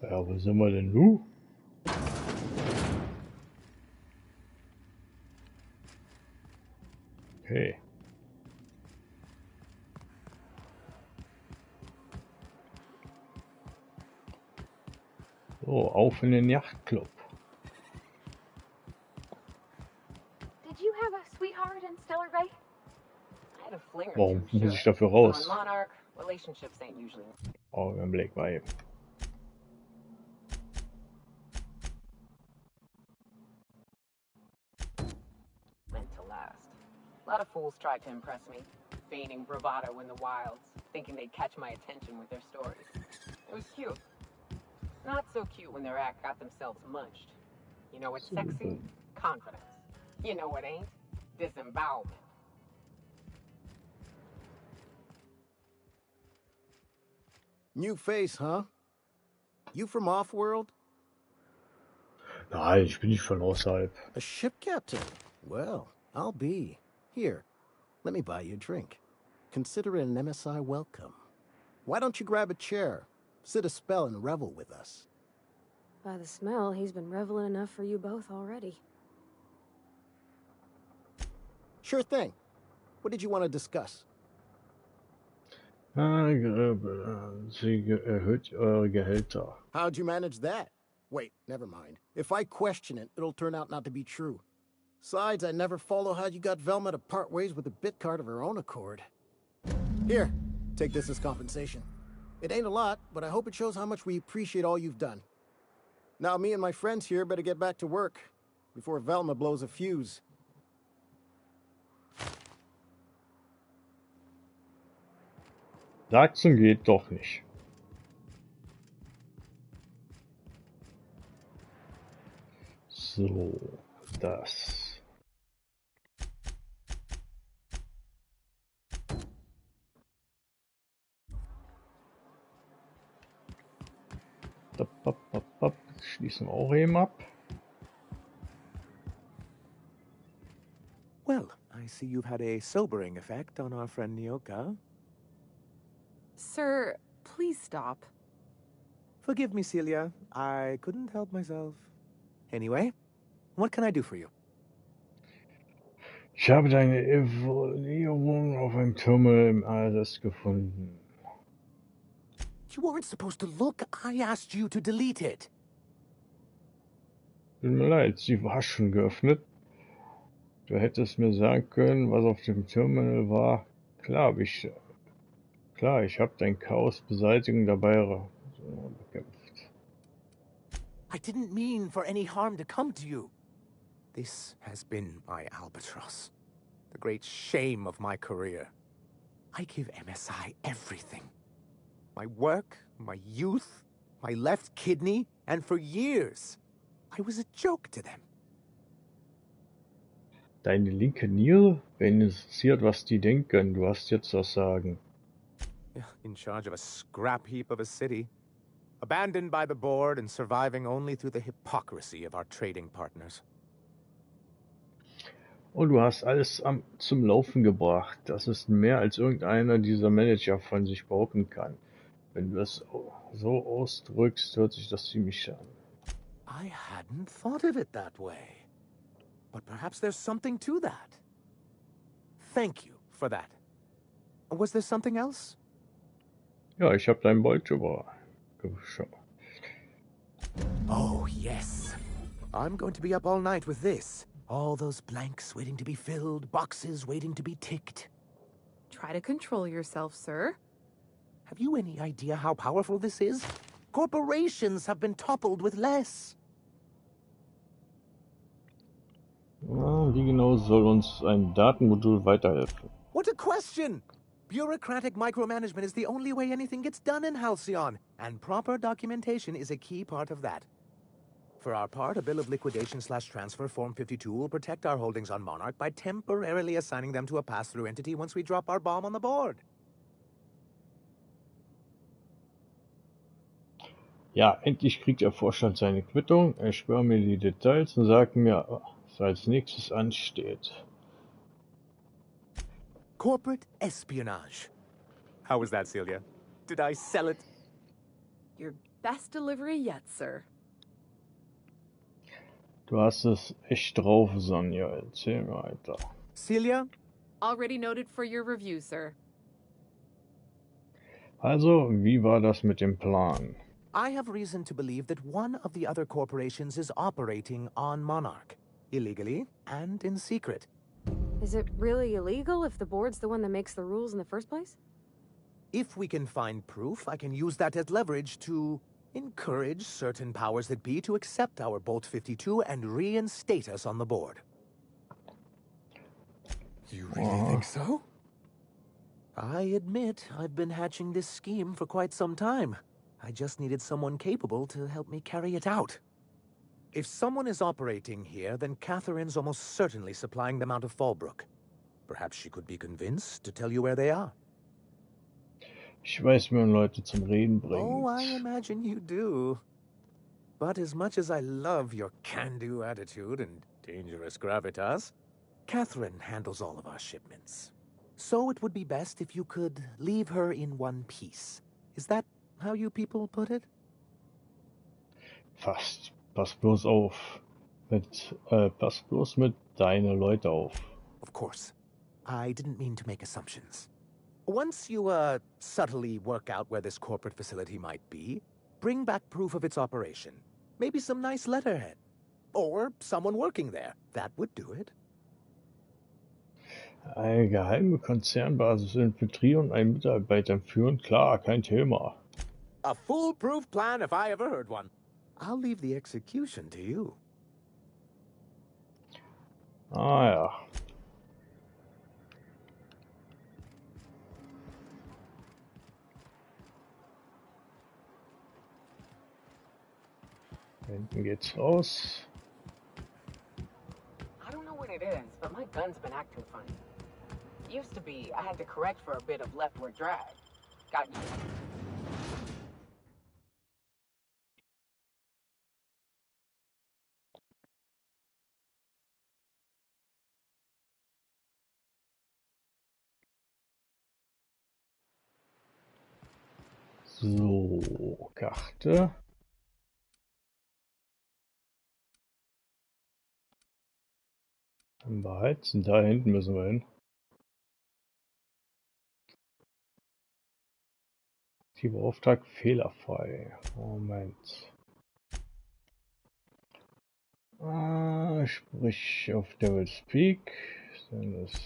Ja, wo sind wir denn nun? Okay. So, auf in den Yachtclub. Did you have a sweetheart in Stellar Bay? I had a fling or Warum two, muss sure. ich dafür Though raus? in Monarch, relationships ain't usually. Augenblick mal eben. Meant to last. A lot of fools tried to impress me, feigning bravado in the wilds, thinking they'd catch my attention with their stories. It was cute. Not so cute when their act got themselves munched. You know what's sexy? Confidence. You know what ain't? Disembowelment. New face, huh? You from off-world? Nein, ich bin nicht von außerhalb. A ship captain? Well, I'll be. Here, let me buy you a drink. Consider it an MSI welcome. Why don't you grab a chair? Sit a spell and revel with us. By the smell, he's been reveling enough for you both already. Sure thing. What did you want to discuss? Sie erhöht eure Gehälter. How'd you manage that? Wait, never mind. If I question it, it'll turn out not to be true. Besides, I never follow how you got Velma to part ways with a bit card of her own accord. Here, take this as compensation. It ain't a lot, but I hope it shows how much we appreciate all you've done. Now me and my friends here better get back to work before Velma blows a fuse. Sachsen geht doch nicht. So, das. Schließen wir auch eben ab. Well, I see you've had a sobering effect on our friend Nyoka. Sir, please stop. Forgive me, Celia. I couldn't help myself. Anyway, what can I do for you? Ich habe deine Evaluierung auf einem Terminal im ALS gefunden. You weren't supposed to look. I asked you to delete it. Tut mir leid, sie war schon geöffnet. Du hättest mir sagen können, was auf dem Terminal war. Klar, ich habe dein Chaos beseitigen dabei bekämpft. I didn't mean for any harm to come to you. This has been my albatross, the great shame of my career. I give MSI everything. My work, my youth, my left kidney, and for years, I was a joke to them. Deine linke Niere? Wen interessiert, was die denken? Du hast jetzt das Sagen. In charge of a scrap heap of a city. Abandoned by the board and surviving only through the hypocrisy of our trading partners. Und du hast alles zum Laufen gebracht. Das ist mehr, als irgendeiner dieser Manager von sich behaupten kann. Wenn du es so ausdrückst, hört sich das ziemlich an. I hadn't thought of it that way. But perhaps there's something to that. Thank you for that. Was there something else? Ja, ich habe dein Beutebar geschaut. Oh, yes. I'm going to be up all night with this. All those blanks waiting to be filled, boxes waiting to be ticked. Try to control yourself, sir. Have you any idea how powerful this is? Corporations have been toppled with less. Ja, wie genau soll uns ein Datenmodul weiterhelfen? What a question! Bureaucratic micromanagement is the only way anything gets done in Halcyon, and proper documentation is a key part of that. For our part, a bill of liquidation/transfer Form 52 will protect our holdings on Monarch by temporarily assigning them to a pass-through entity once we drop our bomb on the board. Ja, endlich kriegt der Vorstand seine Quittung, erspare mir die Details und sagt mir, was als nächstes ansteht. Corporate espionage. How was that, Celia? Did I sell it? Your best delivery yet, sir. Du hast es echt drauf, Sonja. Erzähl mir weiter. Celia? Already noted for your review, sir. Also, wie war das mit dem Plan? I have reason to believe that one of the other corporations is operating on Monarch, illegally and in secret. Is it really illegal if the board's the one that makes the rules in the first place? If we can find proof, I can use that as leverage to encourage certain powers that be to accept our Bolt 52 and reinstate us on the board. You really think so? I admit I've been hatching this scheme for quite some time. I just needed someone capable to help me carry it out. If someone is operating here, then Catherine's almost certainly supplying them out of Fallbrook. Perhaps she could be convinced to tell you where they are. Ich weiß, wie man Leute zum Reden Oh, I bringt. imagine you do. But as much as I love your can-do attitude and dangerous gravitas, Catherine handles all of our shipments. So it would be best if you could leave her in one piece. Is that how you people put it? Fast. Pass bloß auf. Pass bloß mit deine Leute auf. Of course. I didn't mean to make assumptions. Once you, subtly work out where this corporate facility might be, bring back proof of its operation. Maybe some nice letterhead. Or someone working there. That would do it. Eine geheime Konzernbasis infiltrieren und einen Mitarbeiter entführen? Klar, kein Thema. A foolproof plan if I ever heard one. I'll leave the execution to you. Ah ja. Hinten geht's raus. I don't know what it is, but my gun's been acting funny. Used to be, I had to correct for a bit of leftward drag. Got you. So, Karte. Dann beheizen. Da hinten müssen wir hin. Aktiver Auftrag fehlerfrei. Moment. Sprich auf Devil's Peak. Dann ist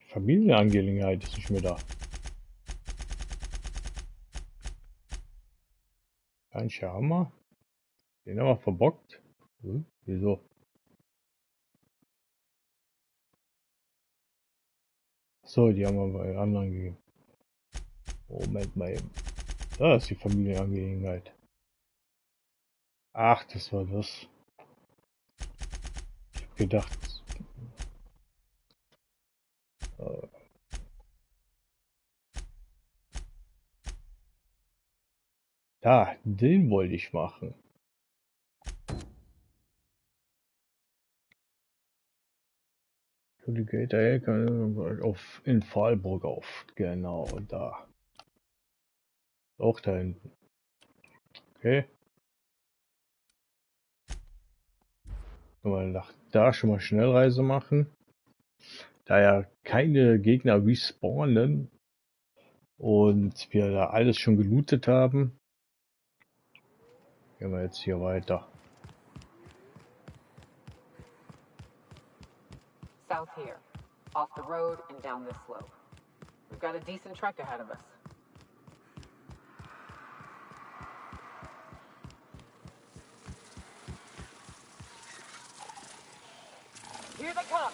Familienangelegenheit ist nicht mehr da. Kein Charmer. Den haben wir verbockt. Wieso? So, die haben wir bei anderen gegeben. Moment mal eben. Da ist die Familienangelegenheit. Ach, das war das. Ich hab gedacht. Da, den wollte ich machen. In Pfahlburg auf. Genau, da. Auch da hinten. Okay. Mal nach da schon mal Schnellreise machen. Da ja keine Gegner respawnen und wir da alles schon gelootet haben, gehen wir jetzt hier weiter. South here, off the road and down this slope. We've got a decent trek ahead of us. Here they come!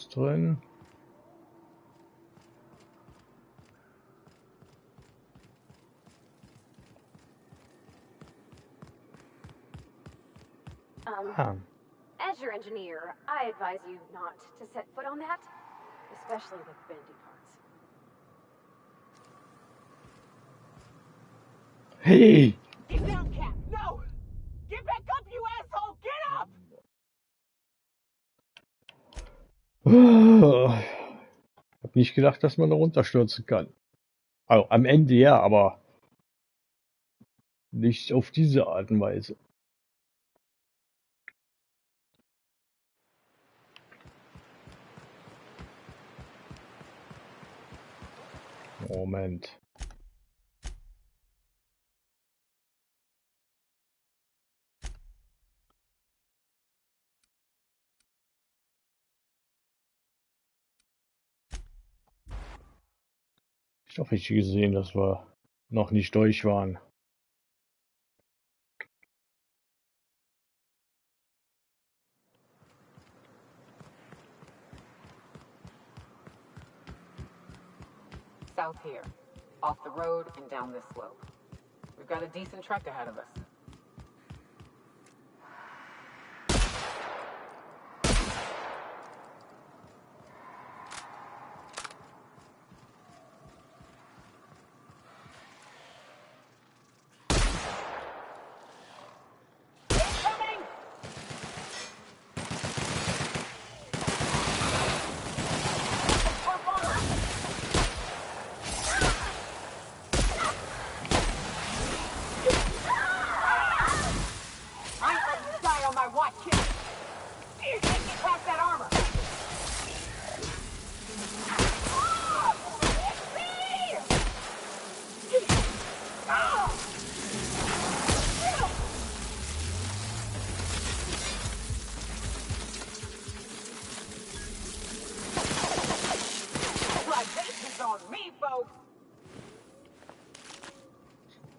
Drin. Ah. As your engineer, I advise you not to set foot on that, especially with bendy parts. Hey! Get down, Cat! No! Get back up, you asshole! Get up! Hab nicht gedacht, dass man da runterstürzen kann. Also am Ende ja, aber nicht auf diese Art und Weise. Moment. Ich habe richtig gesehen, dass wir noch nicht durch waren. South here, off the road and down this slope. We've got a decent trek ahead of us.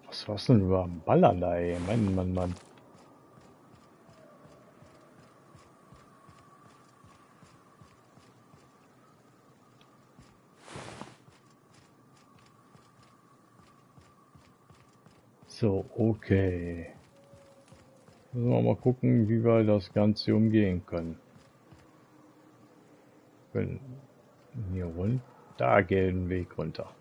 Was war's denn über Ballern da, ey? Mann. So, okay. Müssen wir mal gucken, wie wir das Ganze umgehen können. Können hier runter. Da geht ein Weg runter.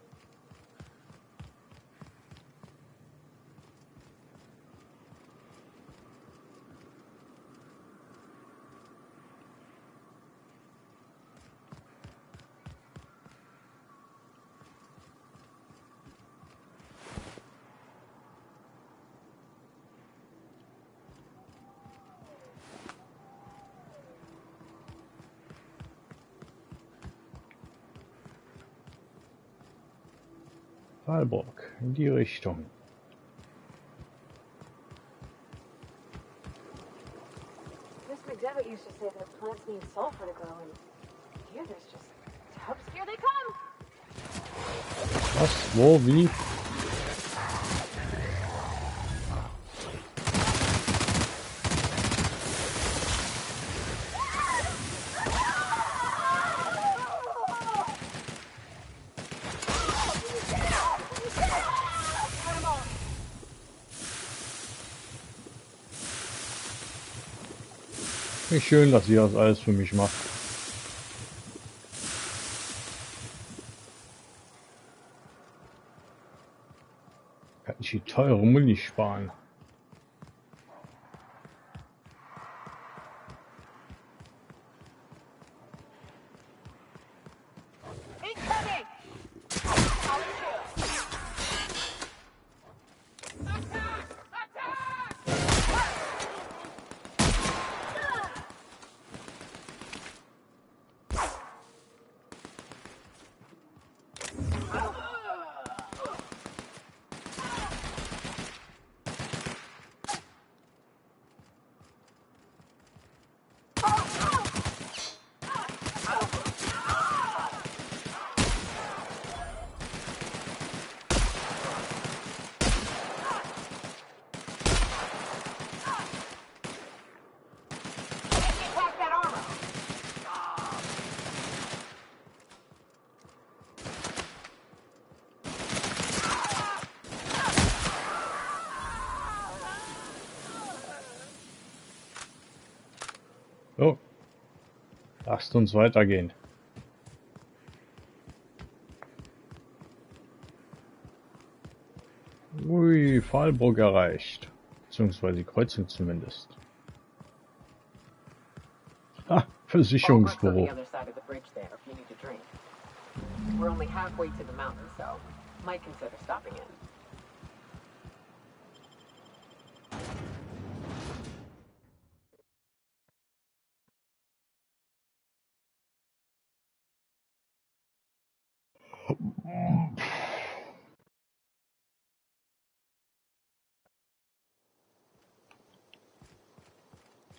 Fallburg, in die Richtung. Miss McDevitt used to say that plants need sulfur to grow, and here there's just tubs. Here they come! Was? Wo? Wie? Wie schön, dass ihr das alles für mich macht. Kann ich die teure Muni sparen? Lasst uns weitergehen. Ui, Pfahlburg erreicht. Beziehungsweise die Kreuzung zumindest. Ah, Versicherungsbüro. We're only halfway to the mountain, so might consider stopping in.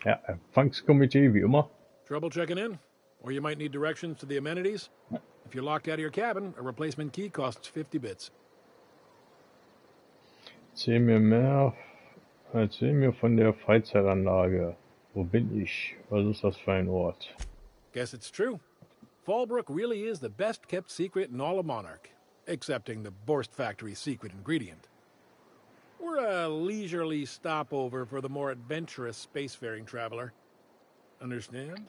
Ja, Empfangskomitee wie immer. Trouble checking in? Or you might need directions to the amenities? If you're locked out of your cabin, a replacement key costs 50 bits. Erzähl mir von der Freizeitanlage. Wo bin ich? Was ist das für ein Ort? Guess it's true. Fallbrook really is the best kept secret in all of Monarch, excepting the Borst Factory's secret ingredient. We're a leisurely stopover for the more adventurous spacefaring traveler. Understand?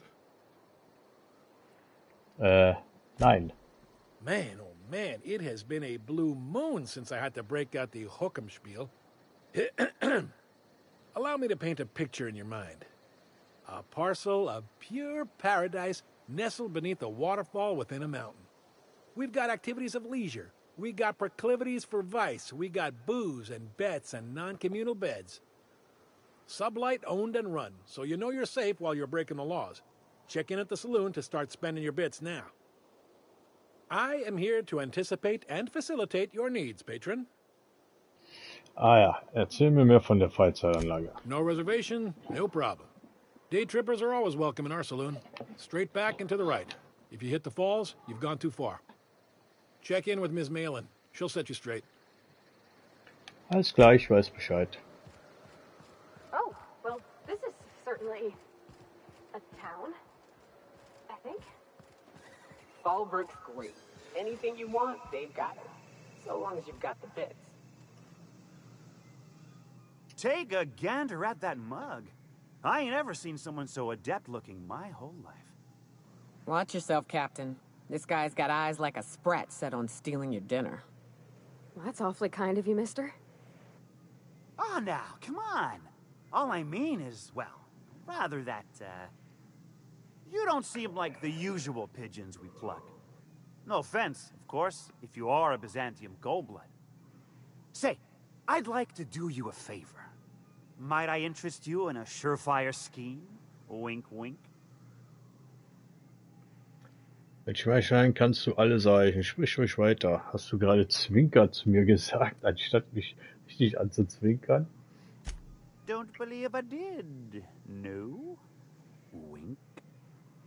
Nein. Man, oh man, it has been a blue moon since I had to break out the Hookem-spiel. Allow me to paint a picture in your mind. A parcel of pure paradise nestled beneath a waterfall within a mountain. We've got activities of leisure. We got proclivities for vice. We got booze and bets and non-communal beds. Sublight owned and run, so you know you're safe while you're breaking the laws. Check in at the saloon to start spending your bits now. I am here to anticipate and facilitate your needs, patron. Ah ja, erzähl mir mehr von der Freizeitanlage. No reservation, no problem. Day trippers are always welcome in our saloon. Straight back and to the right. If you hit the falls, you've gone too far. Check in with Ms. Malin. She'll set you straight. Alles klar, ich weiß Bescheid. Oh, well, this is certainly a town, I think. Fallbrook's great. Anything you want, they've got it. So long as you've got the bits. Take a gander at that mug. I ain't ever seen someone so adept-looking my whole life. Watch yourself, Captain. This guy's got eyes like a sprat set on stealing your dinner. Well, that's awfully kind of you, mister. Oh, now, come on. All I mean is, well, rather that, you don't seem like the usual pigeons we pluck. No offense, of course, if you are a Byzantium goldblood. Say, I'd like to do you a favor. Might I interest you in a surefire scheme? Wink, wink. Mit Schweißschein kannst du alles erreichen. Sprich ruhig weiter. Hast du gerade Zwinker zu mir gesagt, anstatt mich richtig anzuzwinkern? Don't believe I did. No? Wink.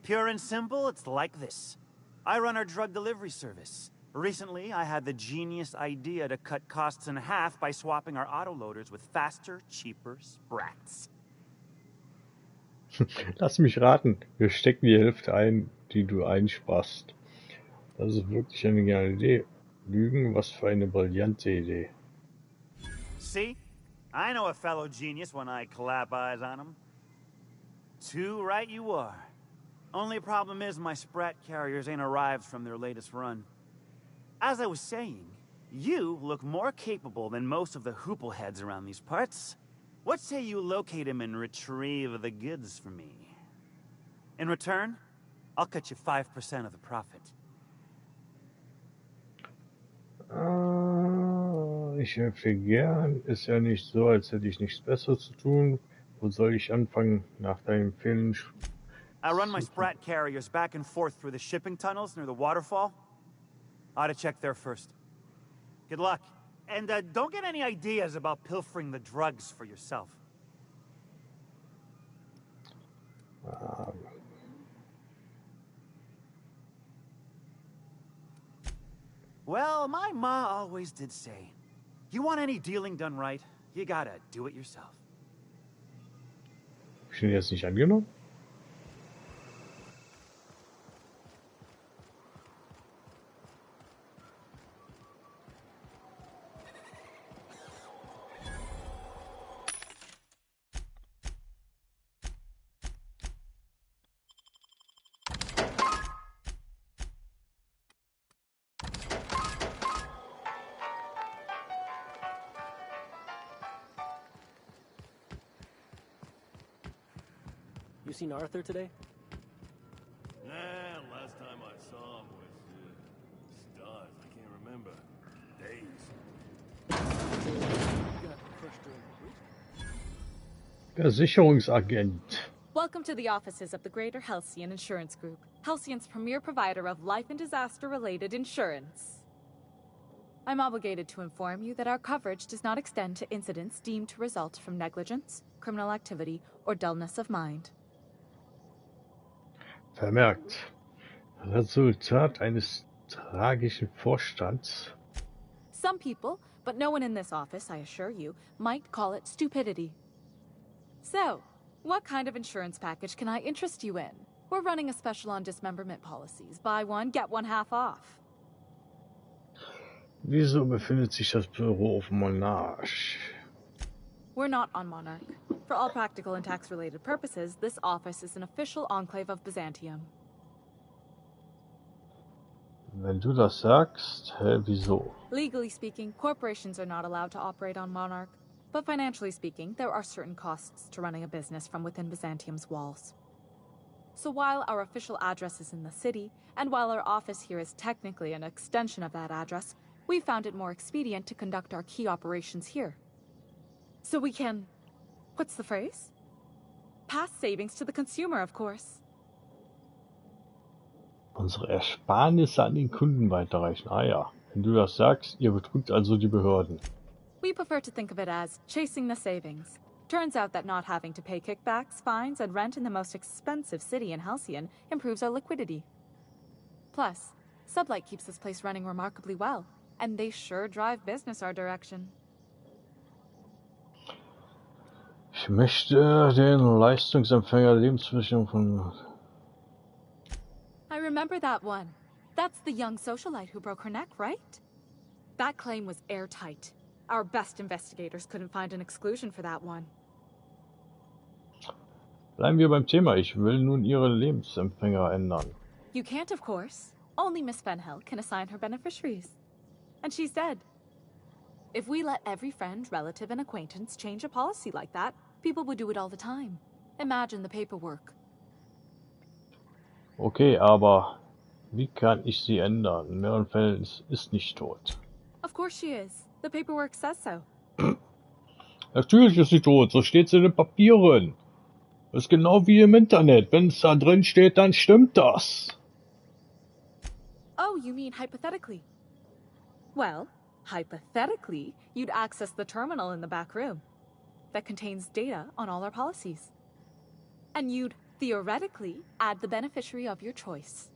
Pure and simple, it's like this. I run our drug delivery service. Recently, I had the genius idea to cut costs in half by swapping our autoloaders with faster, cheaper sprats. Lass mich raten. Wir stecken die Hälfte ein, die du einsparst. Das ist wirklich eine geniale Idee. Lügen, was für eine brillante Idee. See? I know a fellow genius when I clap eyes on him. Too right you are. Only problem is my sprat carriers ain't arrived from their latest run. As I was saying, you look more capable than most of the hoople heads around these parts. What say you locate him and retrieve the goods for me? In return, I'll cut you 5% of the profit. Ich helfe gern. Ist ja nicht so, als hätte ich nichts Besseres zu tun. Wo soll ich anfangen? Nach deinem Empfehlen? I run my sprat carriers back and forth through the shipping tunnels near the waterfall. Ought to check there first. Good luck. And don't get any ideas about pilfering the drugs for yourself. Well, my ma always did say, you want any dealing done right, you gotta do it yourself. Hab ich den jetzt nicht angenommen? You seen Arthur today? Nah, last time I saw him was stars. I can't remember. Days. Got crushed during the breach? Versicherungsagent. Welcome to the offices of the Greater Halcyon Insurance Group, Halcyon's premier provider of life and disaster-related insurance. I'm obligated to inform you that our coverage does not extend to incidents deemed to result from negligence, criminal activity, or dullness of mind. Vermerkt. Resultat eines tragischen Vorstands. Some people, but no one in this office, I assure you, might call it stupidity. So, what kind of insurance package can I interest you in? We're running a special on dismemberment policies. Buy one, get one half off. Wieso befindet sich das Büro auf Monarch? We're not on Monarch. For all practical and tax-related purposes, this office is an official enclave of Byzantium. Wenn du das sagst, wieso? Legally speaking, corporations are not allowed to operate on Monarch. But financially speaking, there are certain costs to running a business from within Byzantium's walls. So while our official address is in the city, and while our office here is technically an extension of that address, we found it more expedient to conduct our key operations here. So we can... what's the phrase? Pass savings to the consumer, of course. Unsere Ersparnisse an den Kunden weiterreichen. Ah ja, wenn du das sagst, ihr betrügt also die Behörden. We prefer to think of it as chasing the savings. Turns out that not having to pay kickbacks, fines, and rent in the most expensive city in Halcyon improves our liquidity. Plus, Sublight keeps this place running remarkably well, and they sure drive business our direction. Ich möchte den Leistungsempfänger Lebensversicherung von... I remember that one. That's the young socialite who broke her neck, right? That claim was airtight. Our best investigators couldn't find an exclusion for that one. Bleiben wir beim Thema. Ich will nun Ihre Lebensempfänger ändern. You can't, of course. Only Miss Fenhill can assign her beneficiaries. And she's dead. If we let every friend, relative, and acquaintance change a policy like that, people would do it all the time. Imagine the paperwork. Okay, aber wie kann ich sie ändern? In mehreren Fällen ist nicht tot. Of course she is. The paperwork says so. Natürlich ist sie tot, so steht's in den Papieren. Das ist genau wie im Internet. Wenn es da drin steht, dann stimmt das. Oh, you mean hypothetically? Well, hypothetically, you'd access the terminal in the back room that contains data on all our policies. And you'd theoretically add the beneficiary of your choice.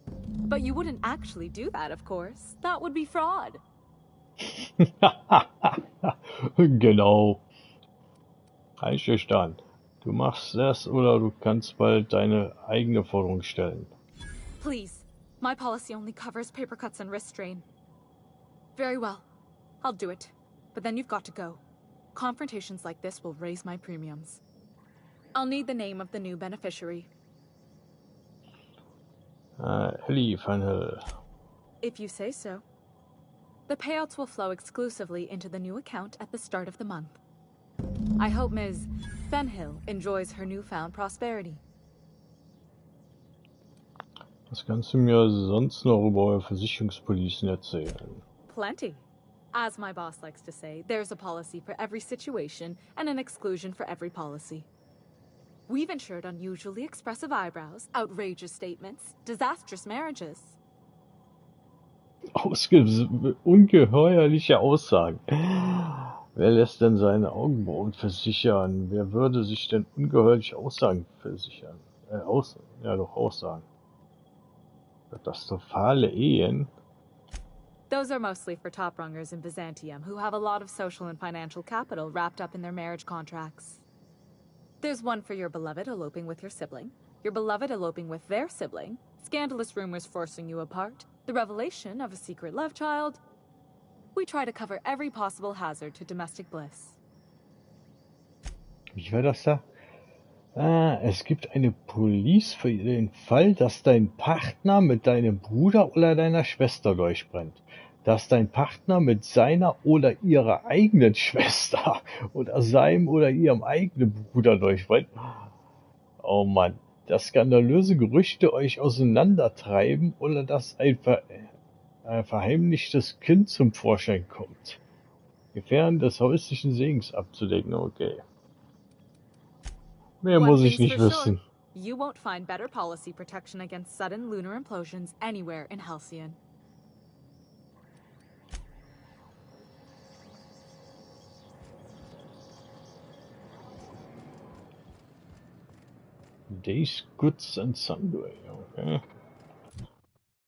But you wouldn't actually do that, of course. That would be fraud. Genau. Einverstanden. Du machst das oder du kannst bald deine eigene Forderung stellen. Please. My policy only covers paper cuts and wrist strain. Very well. I'll do it. But then you've got to go. Confrontations like this will raise my premiums. I'll need the name of the new beneficiary. Ellie Fenhill. If you say so. The payouts will flow exclusively into the new account at the start of the month. I hope Ms. Fenhill enjoys her newfound prosperity. Was kannst du mir sonst noch über eure Versicherungspolicen erzählen? Plenty. As my boss likes to say, there's a policy for every situation and an exclusion for every policy. We've insured unusually expressive eyebrows, outrageous statements, disastrous marriages. Ungeheuerliche Aussagen. Wer lässt denn seine Augenbrauen versichern? Wer würde sich denn ungeheuerliche Aussagen versichern? Aussagen. Katastrophale Ehen? Those are mostly for top-rungers in Byzantium who have a lot of social and financial capital wrapped up in their marriage contracts. There's one for your beloved eloping with your sibling, your beloved eloping with their sibling, scandalous rumors forcing you apart, the revelation of a secret love child. We try to cover every possible hazard to domestic bliss. Wie war das da? Es gibt eine Police für den Fall, dass dein Partner mit deinem Bruder oder deiner Schwester durchbrennt. Dass dein Partner mit seiner oder ihrer eigenen Schwester oder seinem oder ihrem eigenen Bruder durchbrennt. Oh Mann, dass skandalöse Gerüchte euch auseinandertreiben oder dass ein verheimlichtes Kind zum Vorschein kommt. Gefährden des häuslichen Segens abzudecken, okay. Mehr One muss ich thing's nicht for sure, wissen. you won't find better policy protection against sudden lunar implosions anywhere in Halcyon. Days, Goods and Sundry, okay.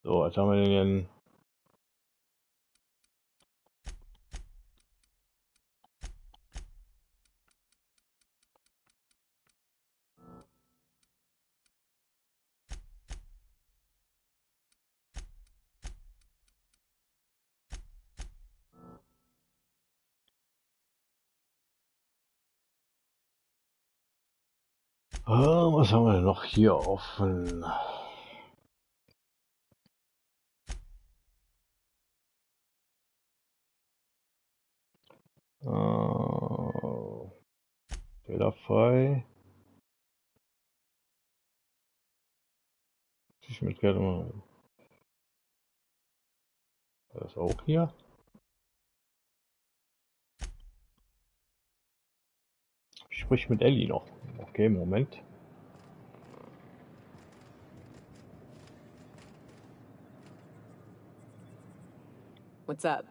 So, was haben wir denn? Was haben wir denn noch hier offen? Fehlerfrei. Ich mit gerne mal. Das auch hier. Sprich mit Ellie noch. Okay, Moment. What's up?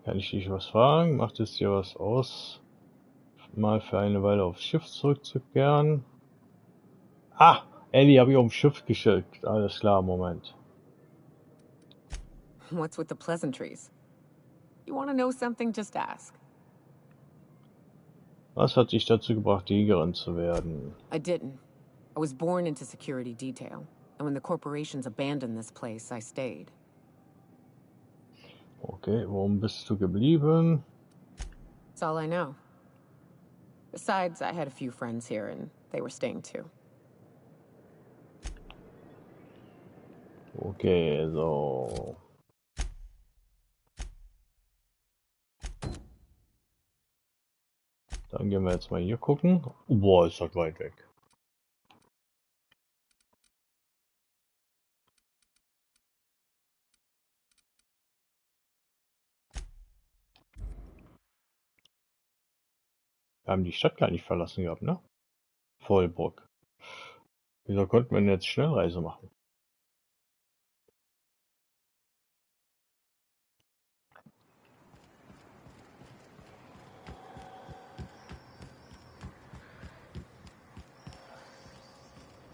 Kann ich dich was fragen? Macht es dir was aus, mal für eine Weile aufs Schiff zurückzukehren? Ah, Ellie habe ich auf dem Schiff geschickt. Alles klar, Moment. What's with the pleasantries? You want to know something? Just ask. Was hat dich dazu gebracht, Jägerin zu werden? I didn't. I was born into security detail, and when the corporations abandoned this place, I stayed. Okay, warum bist du geblieben? That's all I know. Besides, I had a few friends here, and they were staying too. Okay, so. Dann gehen wir jetzt mal hier gucken. Oh, boah, ist das weit weg. Wir haben die Stadt gar nicht verlassen gehabt, ne? Vollbruck. Wieso konnten wir denn jetzt Schnellreise machen?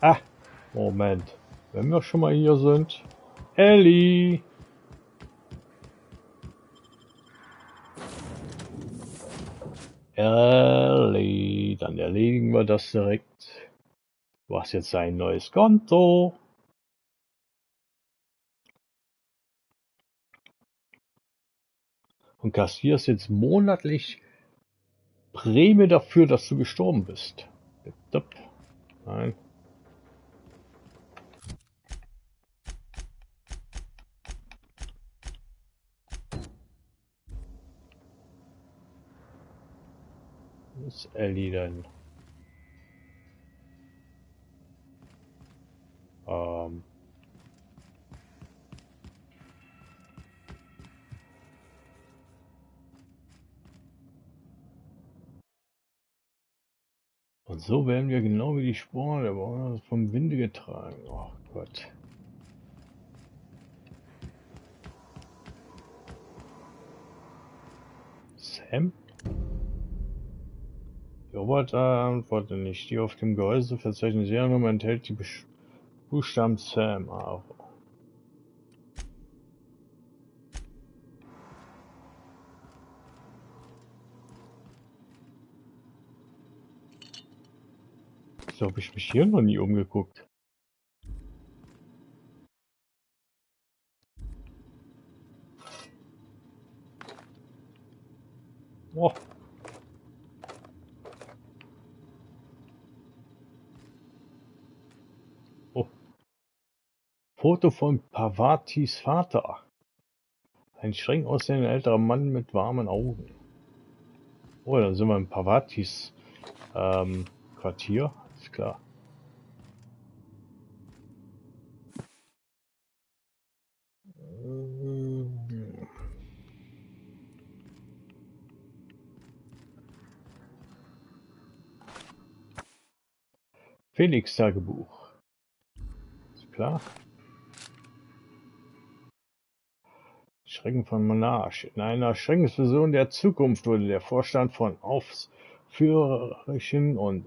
Ah, Moment. Wenn wir schon mal hier sind. Ellie! Ellie, dann erledigen wir das direkt. Du hast jetzt ein neues Konto. Und kassierst jetzt monatlich Prämie dafür, dass du gestorben bist. Nein. Wo ist Ellie denn? Und so werden wir genau wie die Sporen der Bewohner vom Winde getragen. Oh Gott. Sam? Die Roboterantworte nicht. Die auf dem Gehäuse verzeichnete Seriennummer enthält die Buchstaben Sam. So habe ich mich hier noch nie umgeguckt. Oh. Oh. Foto von Parvatis Vater. Ein streng aussehender älterer Mann mit warmen Augen. Oh, dann sind wir in Parvatis Quartier, ist klar. Felix Tagebuch. Ist klar. Schrecken von Monarch. In einer Schreckensvision der Zukunft wurde der Vorstand von aufführerischen und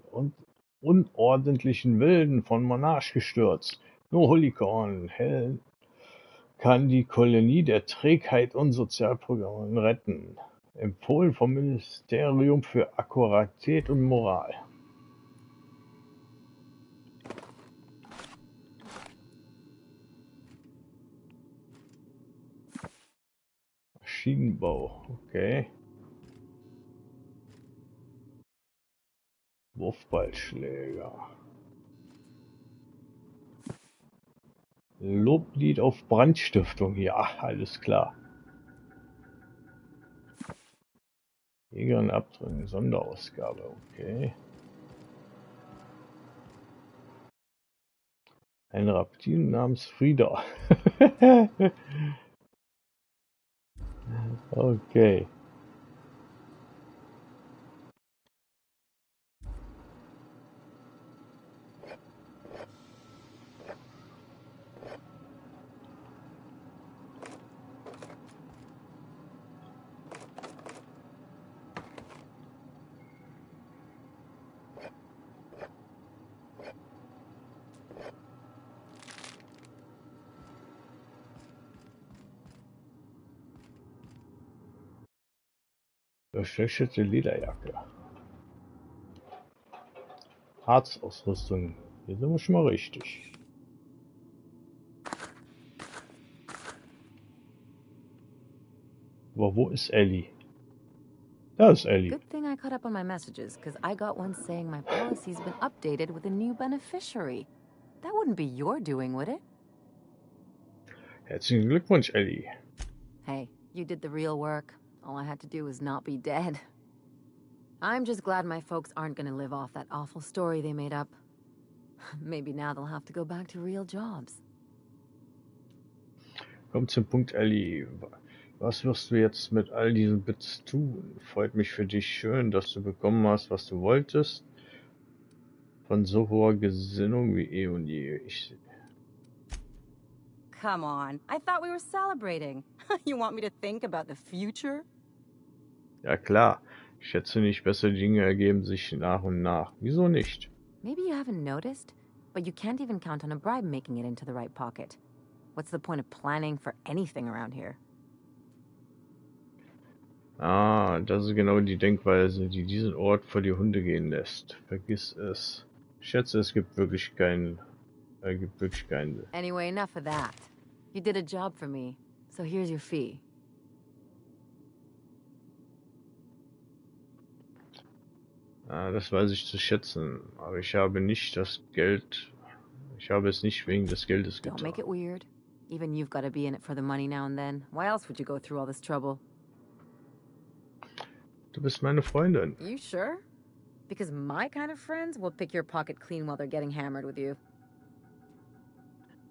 unordentlichen Wilden von Monarch gestürzt. Nur Hooligan Hell kann die Kolonie der Trägheit und Sozialprogramme retten. Empfohlen vom Ministerium für Akkuratität und Moral. Maschinenbau, okay. Wurfballschläger. Loblied auf Brandstiftung, ja, alles klar. Jäger und Abdrücken, Sonderausgabe, okay. Ein Reptil namens Frieda. Okay. Verschlechterte Lederjacke. Arztausrüstung. Hier sind wir schon mal richtig. Aber wo ist Ellie? Da ist Ellie. Good thing I caught up on my messages, because I got one saying my policy's been updated with a new beneficiary. That wouldn't be your doing, would it? Herzlichen Glückwunsch, Ellie. Hey, you did the real work. All I had to do was not be dead. I'm just glad my folks aren't gonna live off that awful story they made up. Maybe now they'll have to go back to real jobs. Komm zum Punkt, Ellie. Was wirst du jetzt mit all diesen Bits tun? Freut mich für dich schön, dass du bekommen hast, was du wolltest. Von so hoher Gesinnung wie eh und je. Come on, I thought we were celebrating. You want me to think about the future? Ja klar, ich schätze nicht, bessere Dinge ergeben sich nach und nach. Wieso nicht? Maybe you haven't noticed, but you can't even count on a bribe making it into the right pocket. What's the point of planning for anything around here? Ah, das ist genau die Denkweise, die diesen Ort vor die Hunde gehen lässt. Vergiss es. Ich schätze, es gibt wirklich keinen. Anyway, enough of that. You did a job for me, so here's your fee. Ah, das weiß ich zu schätzen, aber ich habe nicht das Geld. Ich habe es nicht wegen des Geldes getan. Don't make it weird. Even you've got to be in it for the money now and then. Why else would you go through all this trouble? Du bist meine Freundin. You sure? Because my kind of friends will pick your pocket clean while they're getting hammered with you.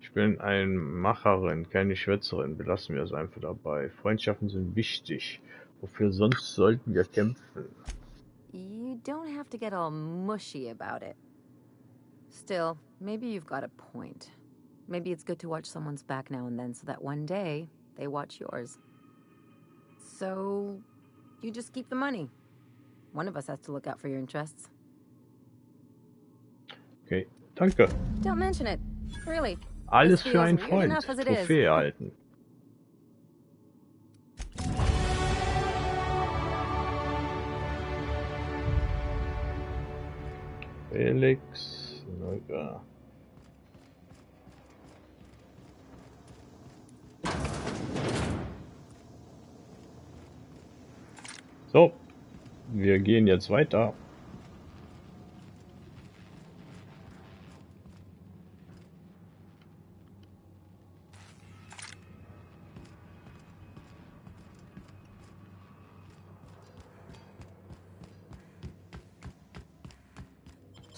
Ich bin eine Macherin, keine Schwätzerin. Belassen wir es einfach dabei. Freundschaften sind wichtig. Wofür sonst sollten wir kämpfen? You don't have to get all mushy about it. Still, maybe you've got a point. Maybe it's good to watch someone's back now and then so that one day they watch yours. So, you just keep the money. One of us has to look out for your interests. Okay, danke. Don't mention it. Really. Alles für einen Freund. Trophäe erhalten. Felix. Okay. So, wir gehen jetzt weiter.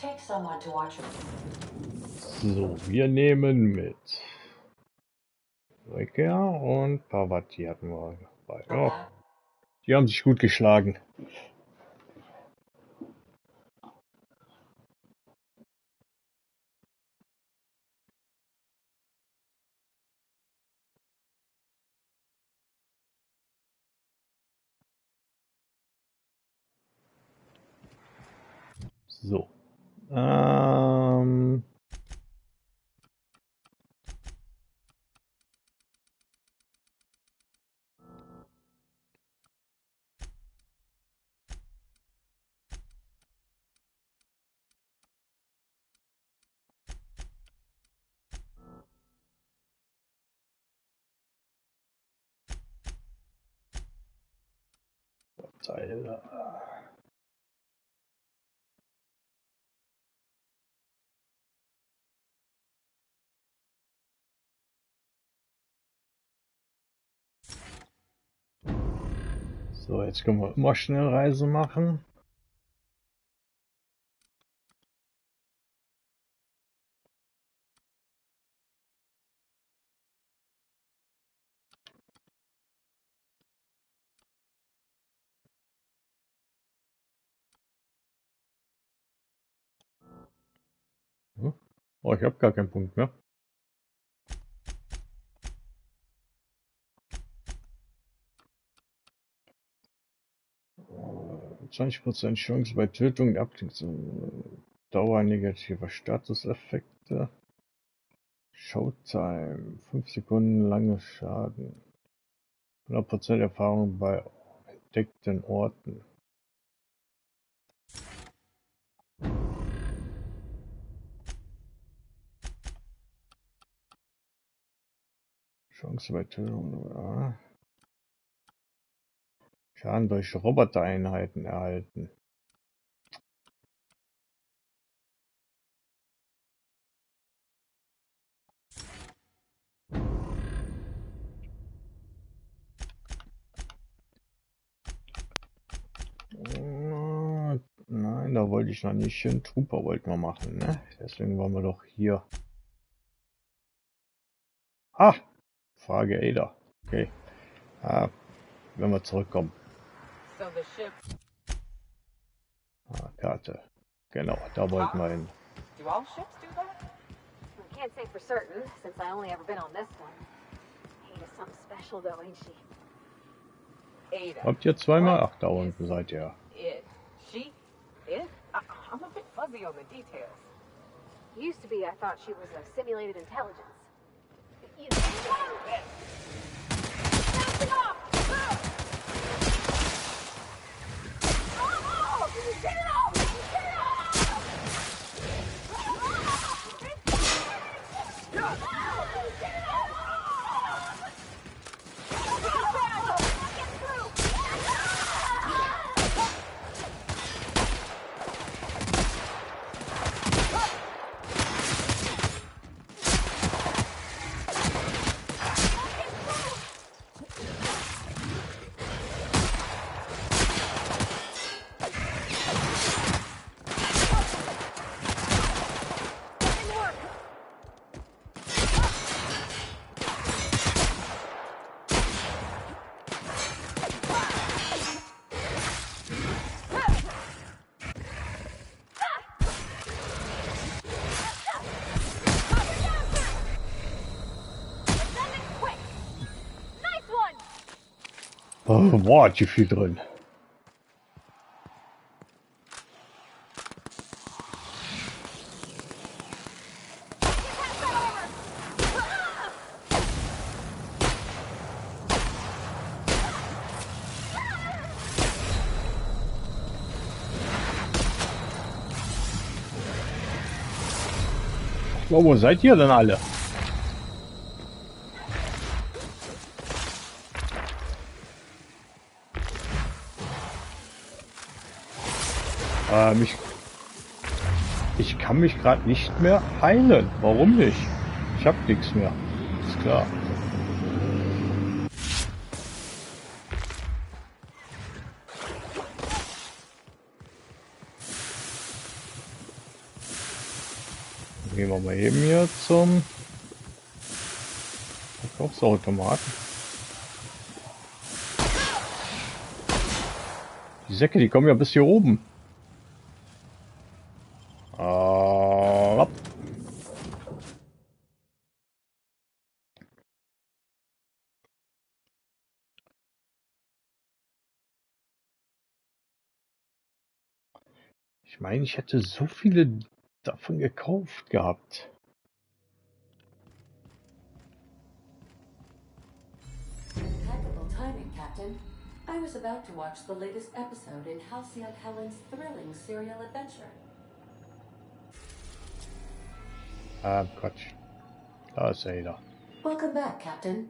Take someone to watch him. So, wir nehmen mit GER und Pavati hatten wir dabei. Ja, die haben sich gut geschlagen. So. Teile. So, jetzt können wir immer Schnellreise machen. Oh, ich habe gar keinen Punkt mehr. Äh, 20% Chance bei Tötung, Dauer negativer Statuseffekte. Showtime, 5 Sekunden lange Schaden. 100% Erfahrung bei entdeckten Orten. Chance bei Tötung. Ja. Schaden durch Robotereinheiten erhalten. Nein, da wollte ich noch nicht hin. Trooper wollten wir machen, ne? Deswegen waren wir doch hier. Ah! Frage Ada. Okay. Wenn wir zurückkommen. Karte. Genau, da wollten wir hin. Do all ships do that? I can't say for certain, since I only ever been on this one. Ada's something special though, ain't she? Ada. Habt ihr zweimal? Ach, da unten seid ihr. It. She? It? I'm a bit fuzzy on the details. Used to be, I thought she was a simulated intelligence. You Get it off! Get it off! Oh, boah, hat hier viel drin. Oh, wo seid ihr denn alle? Ich kann mich gerade nicht mehr heilen. Warum nicht? Ich hab nichts mehr. Ist klar. Gehen wir mal eben hier zum Verkaufsautomaten. Die Säcke, die kommen ja bis hier oben. Ich meine, ich hätte so viele davon gekauft gehabt. Impeccable timing, Captain. I was about to watch the latest episode in Halcyon Helen's thrilling serial adventure. Quatsch. Da ist er wieder. Welcome back, Captain.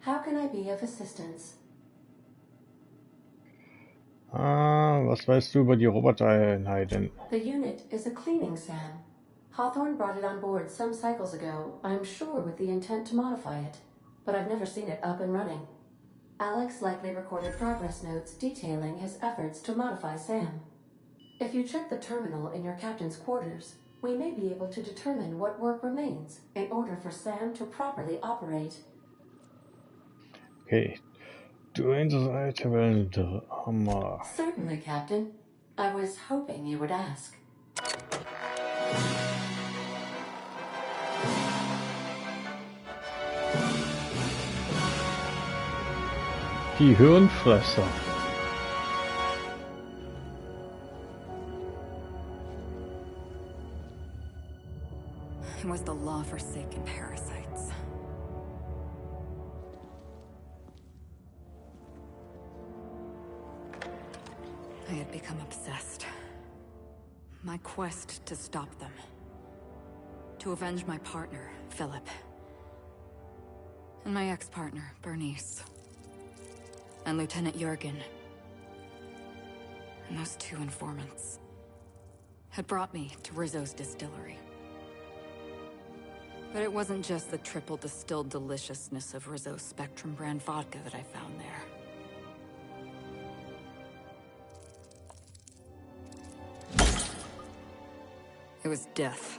How can I be of assistance? Was weißt du über die Robotereinheiten? The unit is a cleaning SAM. Hawthorne brought it on board some cycles ago, I'm sure with the intent to modify it. But I've never seen it up and running. Alex likely recorded progress notes detailing his efforts to modify SAM. If you check the terminal in your captain's quarters, we may be able to determine what work remains in order for SAM to properly operate. Okay. Du Seite Hammer. Certainly, Captain. I was hoping you would ask. Die Hirnfresser. It was the law-forsaken parasites. I had become obsessed. My quest to stop them. To avenge my partner, Philip. And my ex-partner, Bernice. And Lieutenant Jurgen. And those two informants had brought me to Rizzo's distillery. But it wasn't just the triple distilled deliciousness of Rizzo's Spectrum brand vodka that I found there. It was death.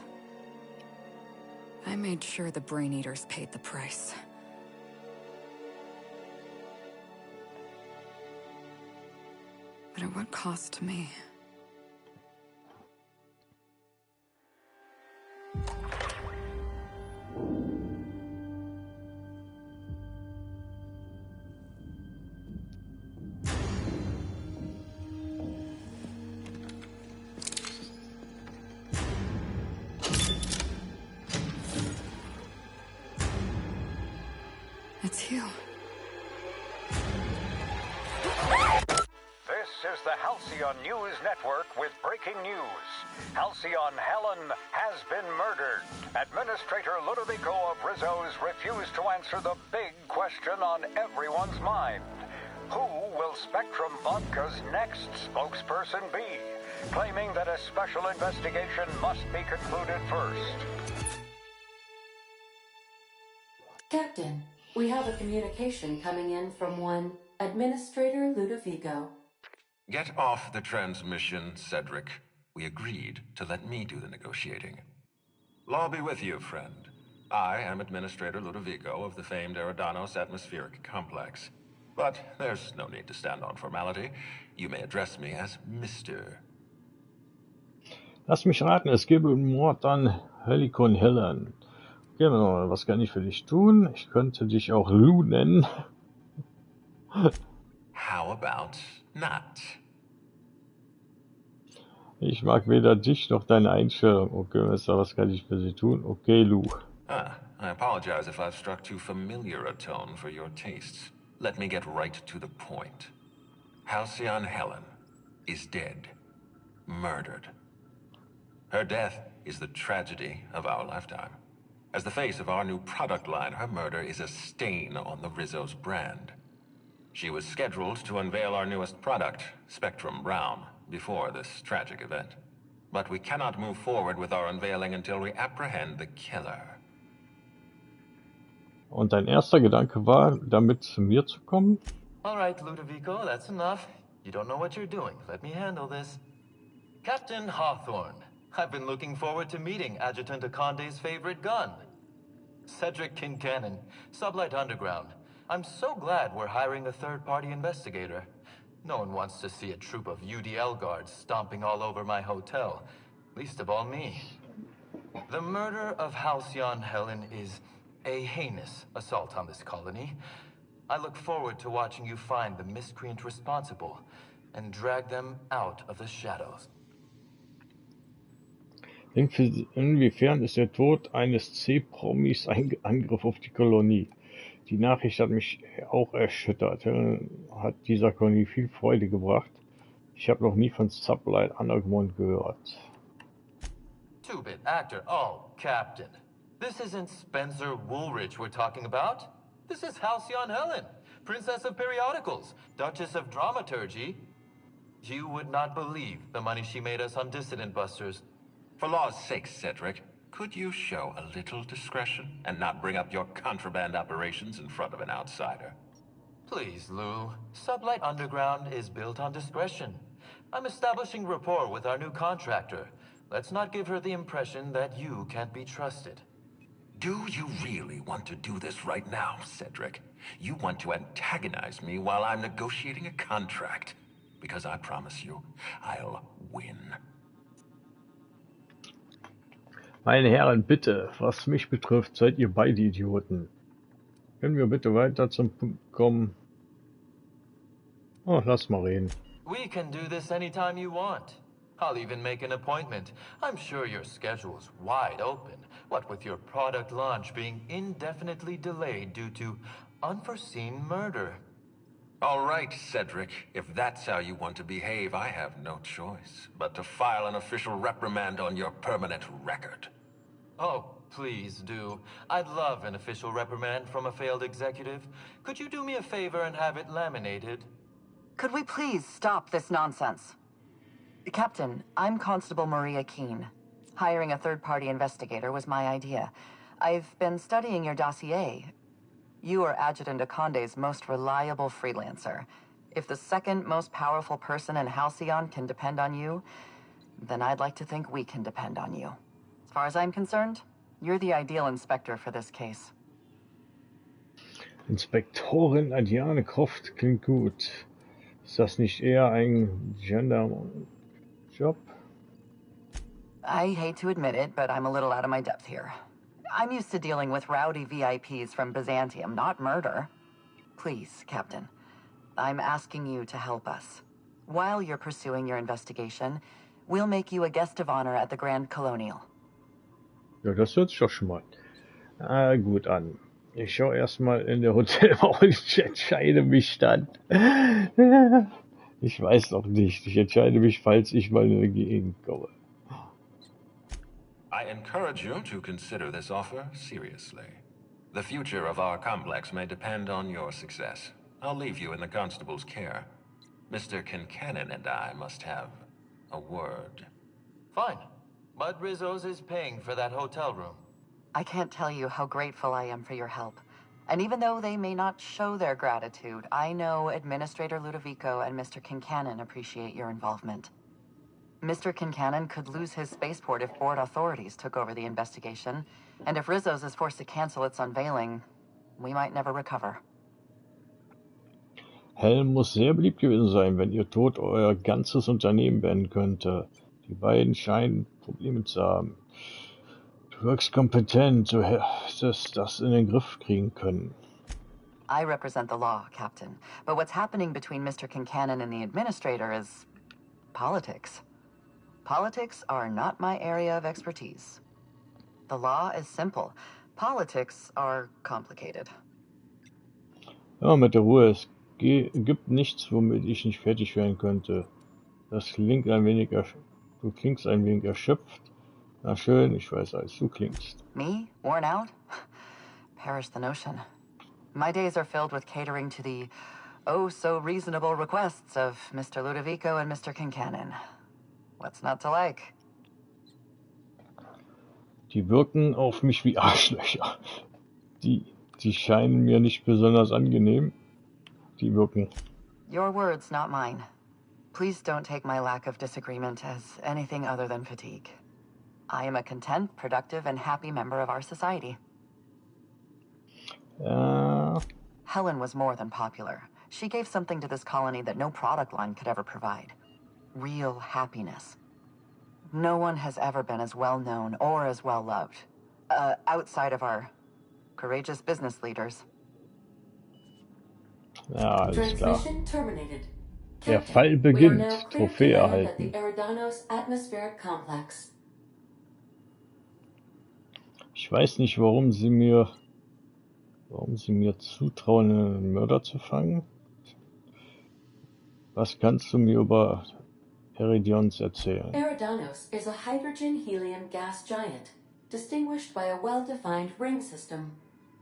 I made sure the Brain Eaters paid the price. But at what cost to me? It's you. This is the Halcyon News Network with breaking news. Halcyon Helen has been murdered. Administrator Ludovico of Rizzo's refused to answer the big question on everyone's mind. Who will Spectrum Vodka's next spokesperson be? Claiming that a special investigation must be concluded first. Captain, we have a communication coming in from one Administrator Ludovico. Get off the transmission, Cedric. We agreed to let me do the negotiating. Law be with you, friend. I am Administrator Ludovico of the famed Eridanos Atmospheric Complex. But there's no need to stand on formality. You may address me as Mr. Lass mich raten, es gäbe einen Mord an Helikon Helen. Genau, was kann ich für dich tun? Ich könnte dich auch Lou nennen. How about not? Ich mag weder dich noch deine Einstellung. Okay, Messer, was kann ich für Sie tun? Okay, Lou. I apologize if I've struck too familiar a tone for your tastes. Let me get right to the point. Halcyon Helen is dead. Murdered. Her death is the tragedy of our lifetime. As the face of our new product line, her murder is a stain on the Rizzo's brand. She was scheduled to unveil our newest product, Spectrum Brown, before this tragic event. But we cannot move forward with our unveiling until we apprehend the killer. Und dein erster Gedanke war, damit zu mir zu kommen? All right, Ludovico, that's enough. You don't know what you're doing. Let me handle this. Captain Hawthorne, I've been looking forward to meeting Adjutant Akonde's favorite gun. Cedric Kincannon, Sublight Underground. I'm so glad we're hiring a third-party investigator. No one wants to see a troop of UDL guards stomping all over my hotel, least of all me. The murder of Halcyon Helen is a heinous assault on this colony. I look forward to watching you find the miscreant responsible and drag them out of the shadows. Inwiefern ist der Tod eines C-Promis ein Angriff auf die Kolonie? Die Nachricht hat mich auch erschüttert. Hat dieser Kolonie viel Freude gebracht. Ich habe noch nie von Sublight Underground gehört. Two-bit actor. Oh, Captain. This isn't Spencer Woolrich we're talking about. This is Halcyon Helen, Princess of Periodicals, Duchess of Dramaturgy. You would not believe the money she made us on Dissident Busters. For law's sake, Cedric, could you show a little discretion and not bring up your contraband operations in front of an outsider? Please, Lou. Sublight Underground is built on discretion. I'm establishing rapport with our new contractor. Let's not give her the impression that you can't be trusted. Do you really want to do this right now, Cedric? You want to antagonize me while I'm negotiating a contract. Because I promise you, I'll win. Meine Herren, bitte, was mich betrifft, seid ihr beide Idioten. Können wir bitte weiter zum Punkt kommen? Oh, lass mal reden. We can do this anytime you want. I'll even make an appointment. I'm sure your schedule's wide open. What with your product launch being indefinitely delayed due to unforeseen murder. All right, Cedric. If that's how you want to behave, I have no choice but to file an official reprimand on your permanent record. Oh, please do. I'd love an official reprimand from a failed executive. Could you do me a favor and have it laminated? Could we please stop this nonsense? Captain, I'm Constable Maria Keene. Hiring a third-party investigator was my idea. I've been studying your dossier. You are Adjutant Akonde's most reliable freelancer. If the second most powerful person in Halcyon can depend on you, then I'd like to think we can depend on you. As far as I'm concerned, you're the ideal inspector for this case. Inspektorin Adriane Croft klingt gut. Ist das nicht eher ein Gender-Job? I hate to admit it, but I'm a little out of my depth here. I'm used to dealing with rowdy VIPs from Byzantium, not murder. Please, Captain, I'm asking you to help us. While you're pursuing your investigation, we'll make you a guest of honor at the Grand Colonial. Ja, das hört sich doch schon mal gut an. Ich schaue erstmal in der Hotelbar und ich entscheide mich dann. Ich weiß noch nicht. Ich entscheide mich, falls ich mal in die Gegend komme. I encourage you to consider this offer seriously. The future of our complex may depend on your success. I'll leave you in the constable's care. Mr. Kincannon and I must have a word. Fine. Bud Rizzo's is paying for that hotel room. I can't tell you how grateful I am for your help. And even though they may not show their gratitude, I know Administrator Ludovico and Mr. Kincannon appreciate your involvement. Mr. Kincannon could lose his spaceport if board authorities took over the investigation, and if Rizzo's is forced to cancel its unveiling, we might never recover. Helen muss sehr beliebt gewesen sein, wenn ihr Tod euer ganzes Unternehmen beenden könnte. Die beiden scheinen Probleme zu haben. Du wirkst kompetent, du hättest das in den Griff kriegen können. I represent the law, Captain, but what's happening between Mr. Kincannon and the Administrator is politics. Politics are not my area of expertise. The law is simple. Politics are complicated. Ja, mit der Ruhe, es gibt nichts, womit ich nicht fertig werden könnte. Das klingt ein wenig du klingst ein wenig erschöpft. Na schön, ich weiß, als du klingst. Me? Worn out? Perish the notion. My days are filled with catering to the oh-so-reasonable requests of Mr. Ludovico and Mr. Kincannon. What's not to like? Die wirken auf mich wie Arschlöcher. Die scheinen mir nicht besonders angenehm. Die wirken. Your words, not mine. Please don't take my lack of disagreement as anything other than fatigue. I am a content, productive, and happy member of our society. Helen was more than popular. She gave something to this colony that no product line could ever provide. Real happiness. No one has ever been as well known or as well loved. Outside of our courageous business leaders. Ja, alles klar. Transmission terminated. Der Captain, Fall we are beginnt. now cleared to Trophäe land at the erhalten. Eridanos Atmospheric Complex. Ich weiß nicht, warum sie mir zutrauen, einen Mörder zu fangen. Was kannst du mir über Eridions erzählen? Eridanos is a hydrogen-helium gas giant, distinguished by a well-defined ring system.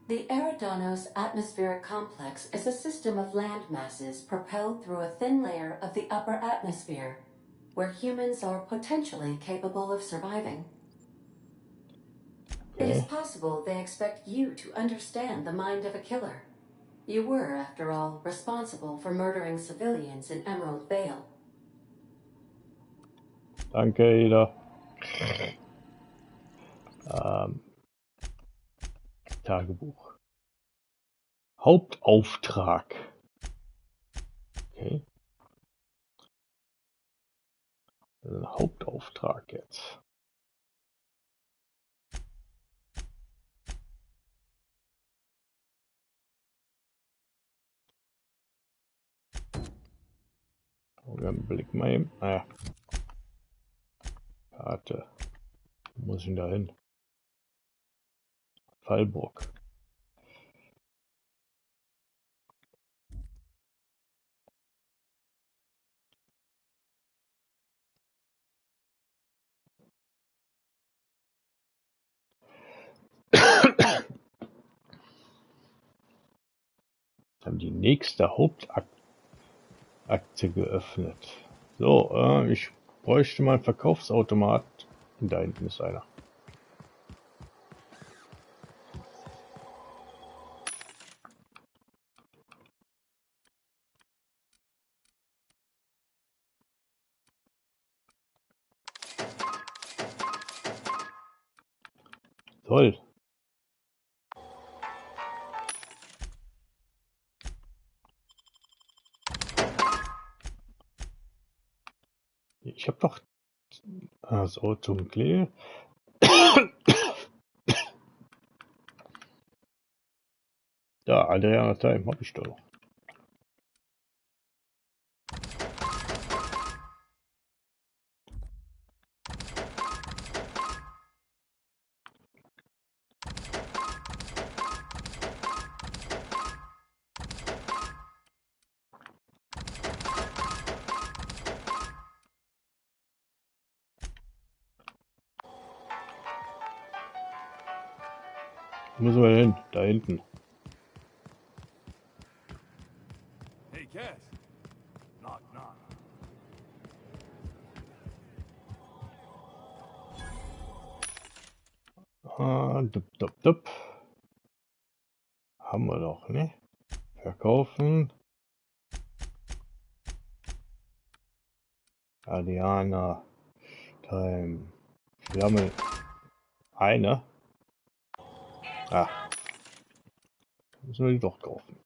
The Eridanos Atmospheric Complex is a system of land masses propelled through a thin layer of the upper atmosphere, where humans are potentially capable of surviving. It is possible they expect you to understand the mind of a killer. You were, after all, responsible for murdering civilians in Emerald Vale. Danke, Ada. Tagebuch. Hauptauftrag. Okay. Hauptauftrag jetzt. Einen Blick mal eben. Karte. Wo muss ich denn da hin? Fallburg. Haben die nächste Hauptakte geöffnet. So, ich bräuchte mal einen Verkaufsautomat. Da hinten ist einer. Toll. Ich habe doch so zum Klee. Da, Adriana Time habe ich doch. Wo müssen wir hin? Da hinten. Hey, Cass. Knock, knock. Dup. Haben wir doch, ne? Verkaufen. Adriana Time. Flamme. Eine. Müssen wir die doch kaufen.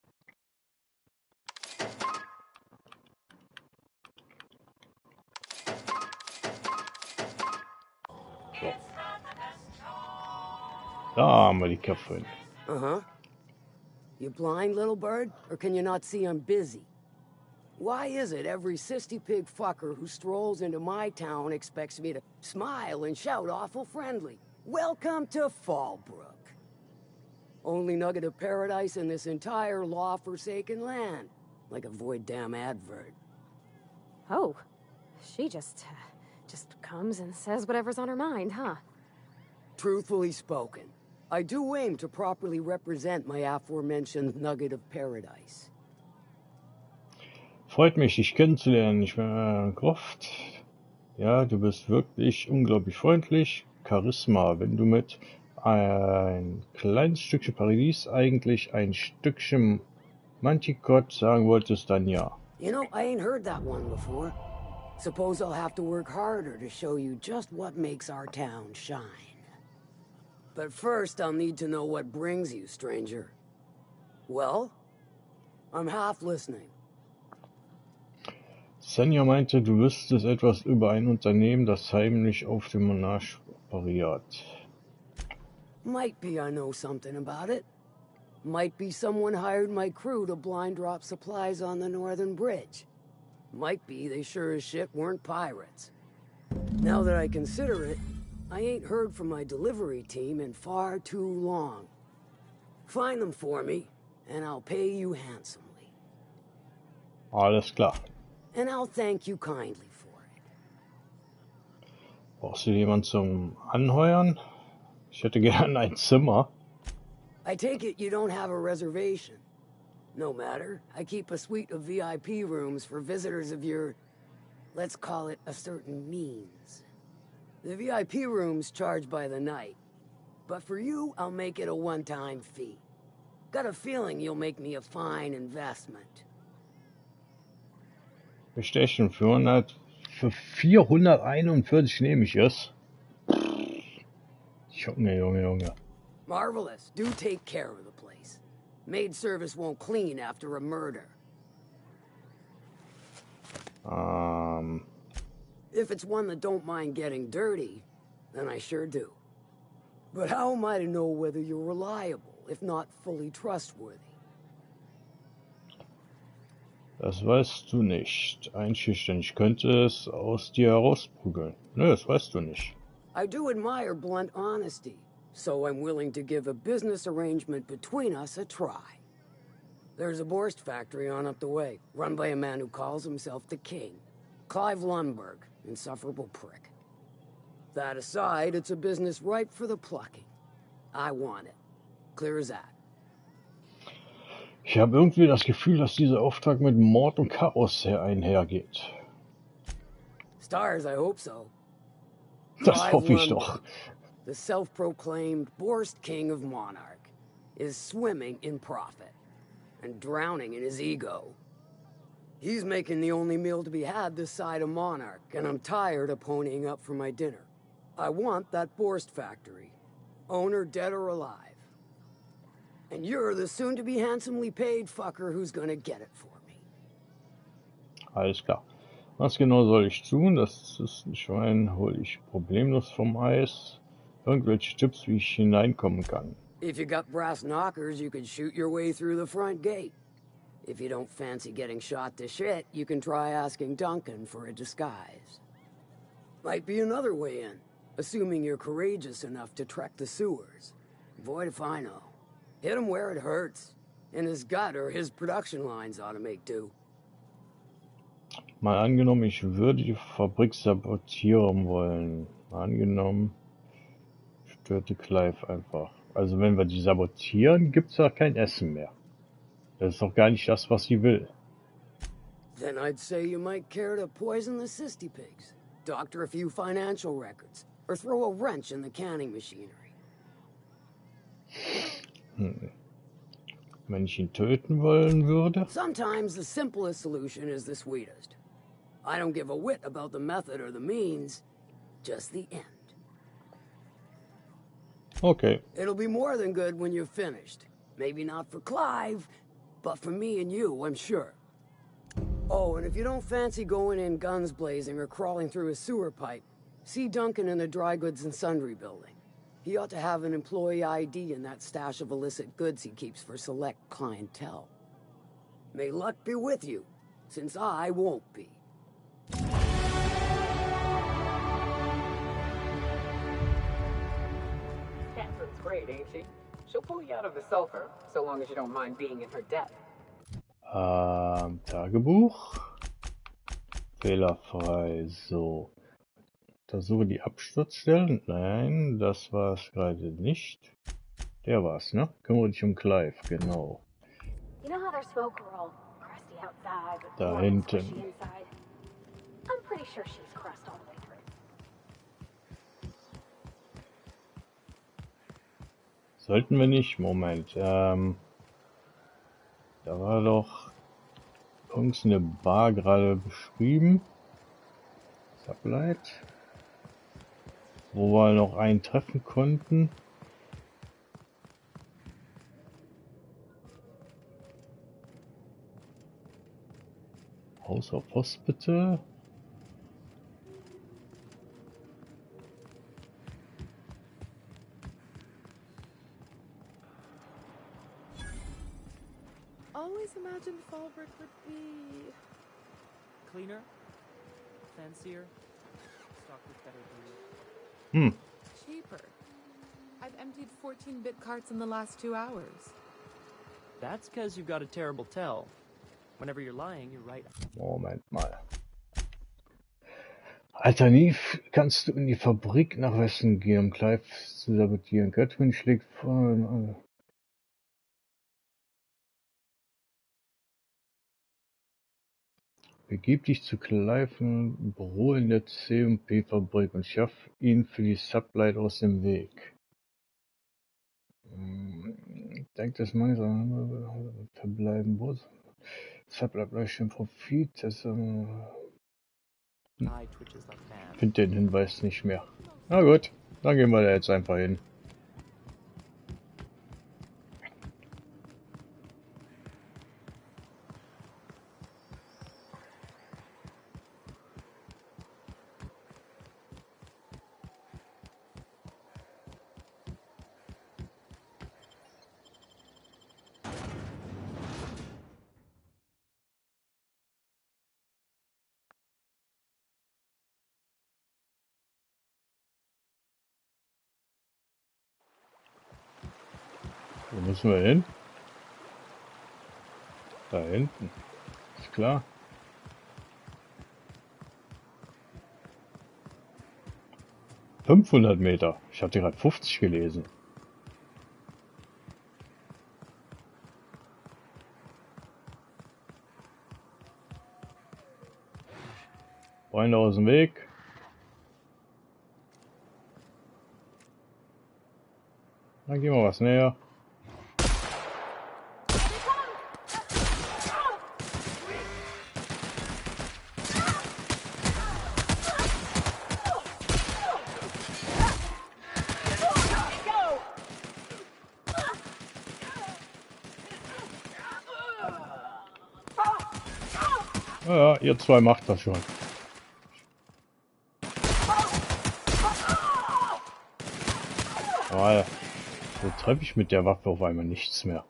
So. Da haben wir die Köpfe. Uh-huh. You blind, little bird? Or can you not see I'm busy? Why is it every sissy pig fucker who strolls into my town expects me to smile and shout awful friendly? Welcome to Fallbrook. Only nugget of paradise in this entire law-forsaken land. Like a void damn advert. Oh, she just comes and says whatever's on her mind, huh? Truthfully spoken, I do aim to properly represent my aforementioned nugget of paradise. Freut mich, dich kennenzulernen. Ich bin Croft. Ja, du bist wirklich unglaublich freundlich. Charisma, wenn du mit ein kleines Stückchen Paradies eigentlich ein Stückchen Mantikot sagen wolltest, dann ja. You know, I ain't heard that one before. Suppose I'll have to work harder to show you just what makes our town shine. But first, I'll need to know what brings you, stranger. Well? I'm half listening. Senja meinte, du wüsstest etwas über ein Unternehmen, das heimlich auf dem Monarch operiert. Might be I know something about it. Might be someone hired my crew to blind drop supplies on the northern bridge. Might be they sure as shit weren't pirates. Now that I consider it, I ain't heard from my delivery team in far too long. Find them for me, and I'll pay you handsomely. Alles klar. And I'll thank you kindly for it. Brauchst du jemanden zum Anheuern? Ich hätte gern ein Zimmer. I take it you don't have a reservation. No matter, I keep a suite of VIP rooms for visitors of your, let's call it a certain means. The VIP rooms charge by the night. But for you, I'll make it a one-time fee. Got a feeling you'll make me a fine investment. Bestechen für 441 nehme ich es. Junge. Marvelous. Do take care of the place. Maid service won't clean after a murder. If it's one that don't mind getting dirty, then I sure do. But how am I to know whether you're reliable, if not fully trustworthy? Das weißt du nicht. Einschüchtern. Ich könnte es aus dir herausprügeln. Nö, das weißt du nicht. I do admire blunt honesty, so I'm willing to give a business arrangement between us a try. There's a Borst factory on up the way, run by a man who calls himself the King. Clive Lundberg, insufferable prick. That aside, it's a business ripe for the plucking. I want it. Clear as that. Ich habe irgendwie das Gefühl, dass dieser Auftrag mit Mord und Chaos einhergeht. Stars, I hope so. Das hoffe ich doch. The self-proclaimed Borst King of Monarch is swimming in profit and drowning in his ego. He's making the only meal to be had this side of Monarch, and I'm tired of ponying up for my dinner. I want that Borst factory, owner dead or alive. And you're the soon-to-be handsomely paid fucker who's gonna get it for me. Alles klar. Was genau soll ich tun? Das ist ein Schwein, hole ich problemlos vom Eis. Irgendwelche Tipps, wie ich hineinkommen kann. If you got brass knockers, you could shoot your way through the front gate. If you don't fancy getting shot to shit, you can try asking Duncan for a disguise. Might be another way in, assuming you're courageous enough to trek the sewers. Void if I know. Hit him where it hurts. In his gut or his production lines ought to make do. Mal angenommen, ich würde die Fabrik sabotieren wollen. Mal angenommen, störte Clive einfach. Also wenn wir die sabotieren, gibt's ja kein Essen mehr. Das ist doch gar nicht das, was sie will. Then I'd say you might care to poison the cysty pigs, doctor a few financial records, or throw a wrench in the canning machinery. Wenn ich ihn töten wollen würde? Sometimes the simplest solution is the sweetest. I don't give a whit about the method or the means, just the end. Okay. It'll be more than good when you're finished. Maybe not for Clive, but for me and you, I'm sure. Oh, and if you don't fancy going in guns blazing or crawling through a sewer pipe, see Duncan in the dry goods and sundry building. He ought to have an employee ID in that stash of illicit goods he keeps for select clientele. May luck be with you, since I won't be. Catherine's great, ain't she? She'll pull you out of the sulfur, so long as you don't mind being in her debt. Tagebuch. Fehlerfrei. So. Untersuche die Absturzstellen. Nein, das war es gerade nicht. Der war's, ne? Kümmere dich um Clive, genau. You know how their smoke are all crusty outside, but Da warm and hinten. squishy inside? I'm pretty sure she's crust all the way through. Sollten wir nicht. Moment. Da war doch irgendeine Bar gerade beschrieben. Sublight. Wo wir noch einen treffen konnten. Haus auf Post bitte. Always imagined Fallbrook would be cleaner, fancier, stocked with better breed. Cheaper. I've emptied 14-bit carts in the last 2 hours. That's because you've got a terrible tell. Whenever you're lying, you're right. Moment mal. Alternativ kannst du in die Fabrik nach Westen gehen, um Clive zu sabotieren. Catherine schlägt vor. Begib dich zu Clive im Büro in der C&P-Fabrik und schaff ihn für die Sublight aus dem Weg. Ich denke, das meine ich verbleiben muss. Sublight bleibt schon Profit. Das finde den Hinweis nicht mehr. Na gut, dann gehen wir da jetzt einfach hin. Wo müssen wir hin? Da hinten. Ist klar. $500. Ich hatte gerade 50 gelesen. Freunde aus dem Weg. Dann gehen wir was näher. Ja, ihr zwei macht das schon. Aber so treffe ich mit der Waffe auf einmal nichts mehr.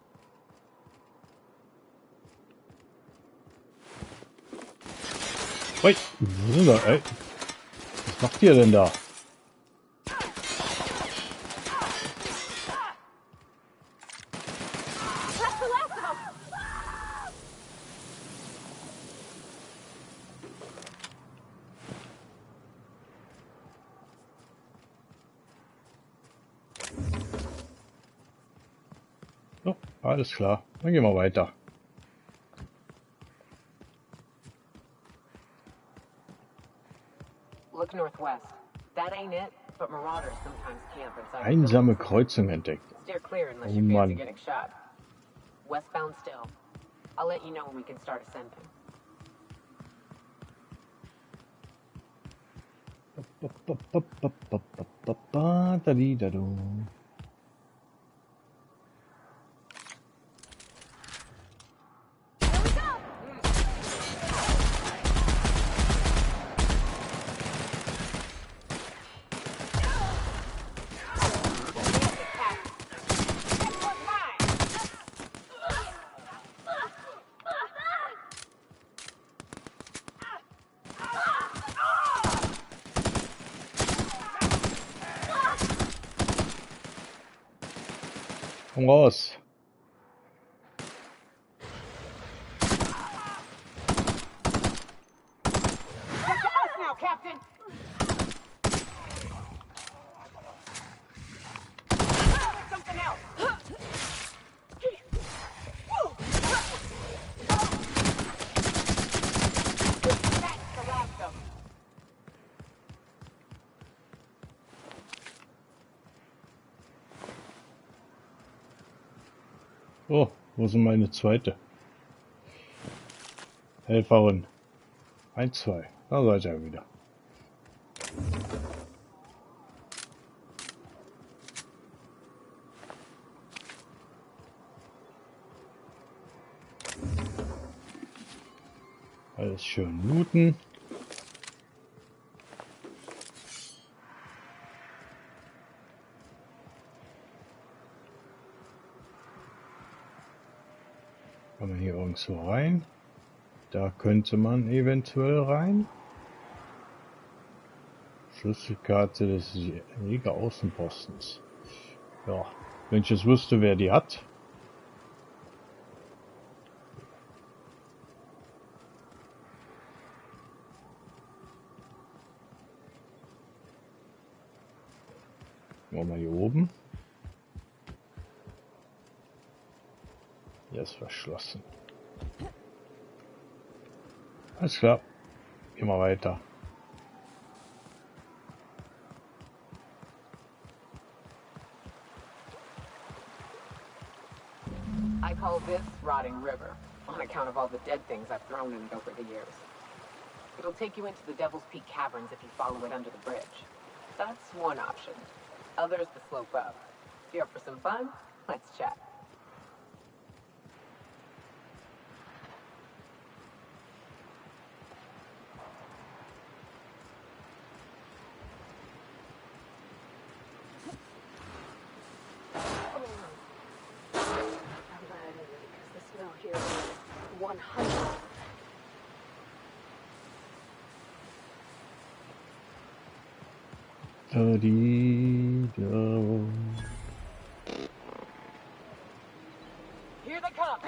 Ui, wo sind wir, ey? Was macht ihr denn da? So, alles klar. Dann gehen wir weiter. Look northwest. That ain't it, but marauders sometimes camp inside. Einsame Kreuzung entdeckt. Steer clear unless Oh you fancy Mann. getting shot. Westbound still. I'll let you know when we can start ascending. Komm raus. Now, Captain! Something else! That's the last of them. Oh, wo ist meine zweite? Helferin. 1, 2. Da seid ihr wieder. Alles schön looten. Kann man hier irgendwo rein? Da könnte man eventuell rein. Schlüsselkarte des Jäger Außenpostens. Ja, wenn ich jetzt wüsste, wer die hat. Machen wir mal hier oben. Hier ist verschlossen. Alles klar. Gehen wir weiter. I call this Rotting River, on account of all the dead things I've thrown in it over the years. It'll take you into the Devil's Peak Caverns if you follow it under the bridge. That's one option. Other's the slope up. If you're up for some fun, let's chat. Here, 100. Here they come.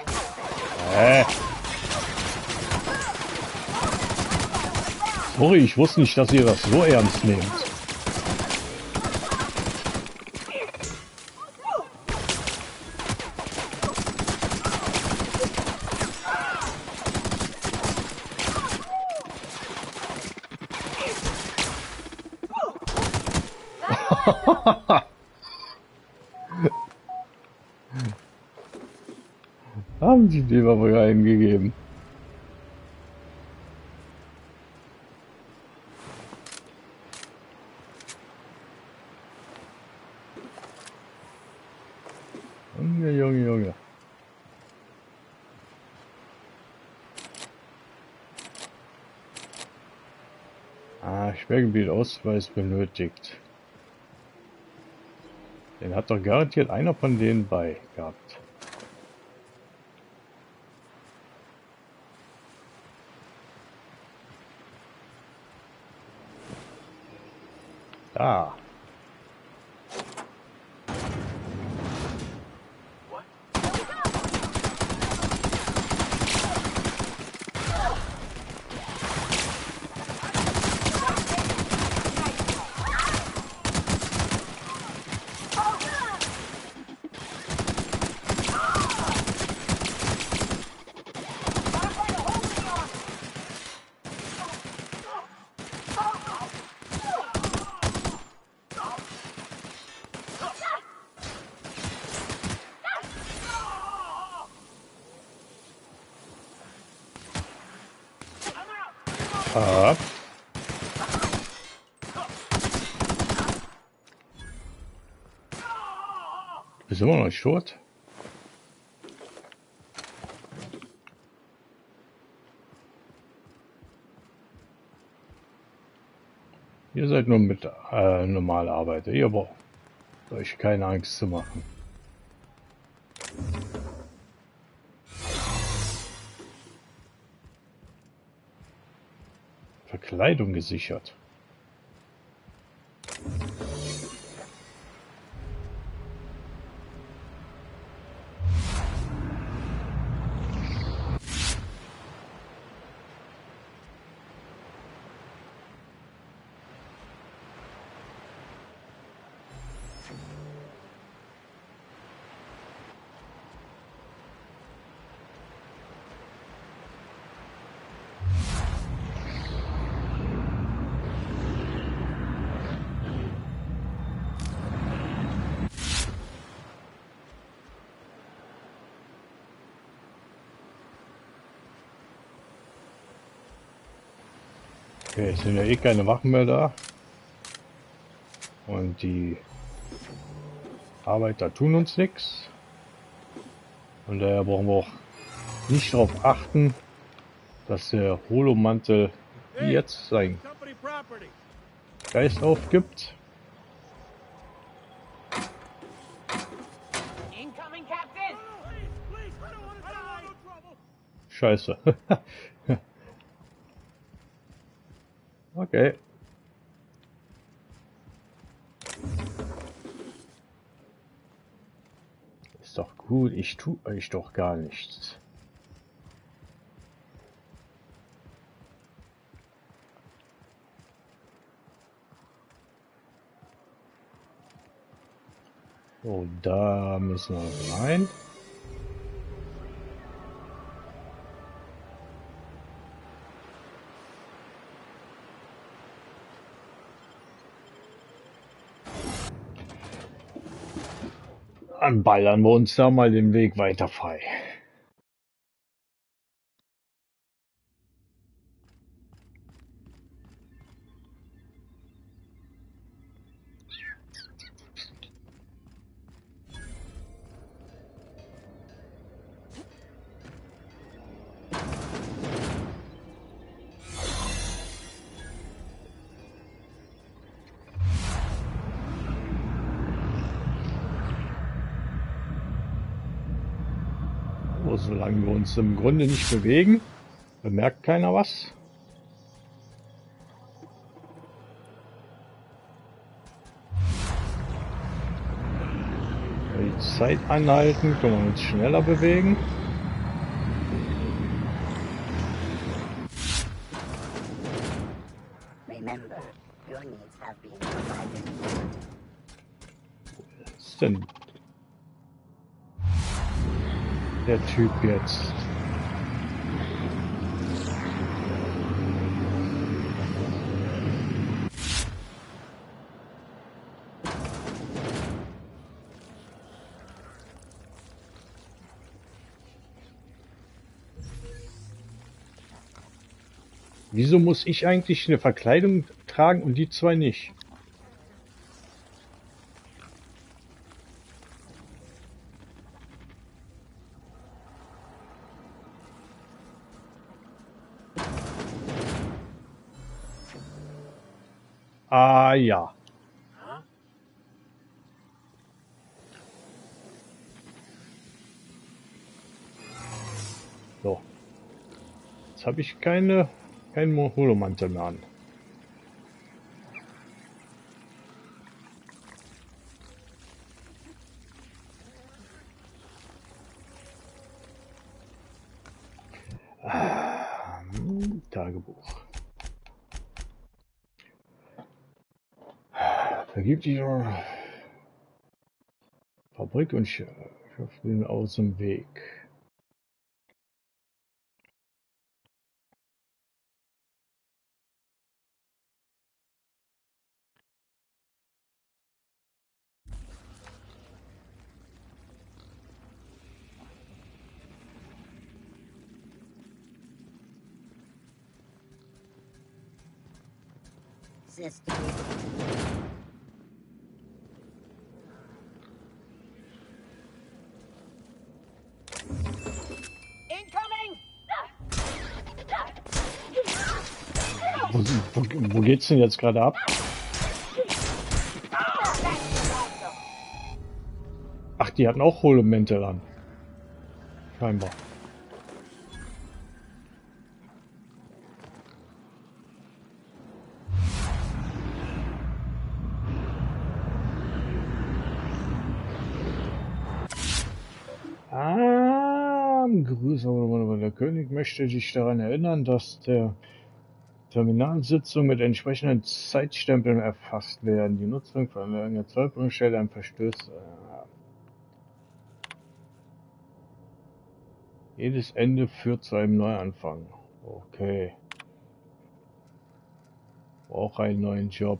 Sorry, ich wusste nicht, dass ihr das so ernst nehmt. Haben sie dem aber eingegeben. Junge, Junge, Junge. Sperrgebietausweis benötigt. Den hat doch garantiert einer von denen bei gehabt. Da. Ah. Bist immer noch nicht tot? Ihr seid nur mit normale Arbeiter. Ihr braucht euch keine Angst zu machen. Verkleidung gesichert. Okay, es sind ja eh keine Wachen mehr da. Und die Arbeiter tun uns nichts. Und daher brauchen wir auch nicht darauf achten, dass der Holomantel jetzt sein Geist aufgibt. Scheiße. Okay. Ist doch gut, ich tue euch doch gar nichts. So, da müssen wir rein. Dann ballern wir uns da mal den Weg weiter frei. Solange wir uns im Grunde nicht bewegen, bemerkt keiner was. Die Zeit anhalten, können wir uns schneller bewegen. Was ist denn der Typ jetzt? Wieso muss ich eigentlich eine Verkleidung tragen und die zwei nicht? Ah ja. So. Jetzt habe ich keinen Holomantel mehr an. Tagebuch. Vergibt die Fabrik und schafft ihn aus dem Weg. Wo geht's denn jetzt gerade ab? Ach, die hatten auch Holomantel an. Scheinbar. Grüße, der König möchte dich daran erinnern, dass der Terminalsitzungen mit entsprechenden Zeitstempeln erfasst werden. Die Nutzung von einer Zollprüfstelle ein Verstöß. Jedes Ende führt zu einem Neuanfang. Okay. Brauche einen neuen Job.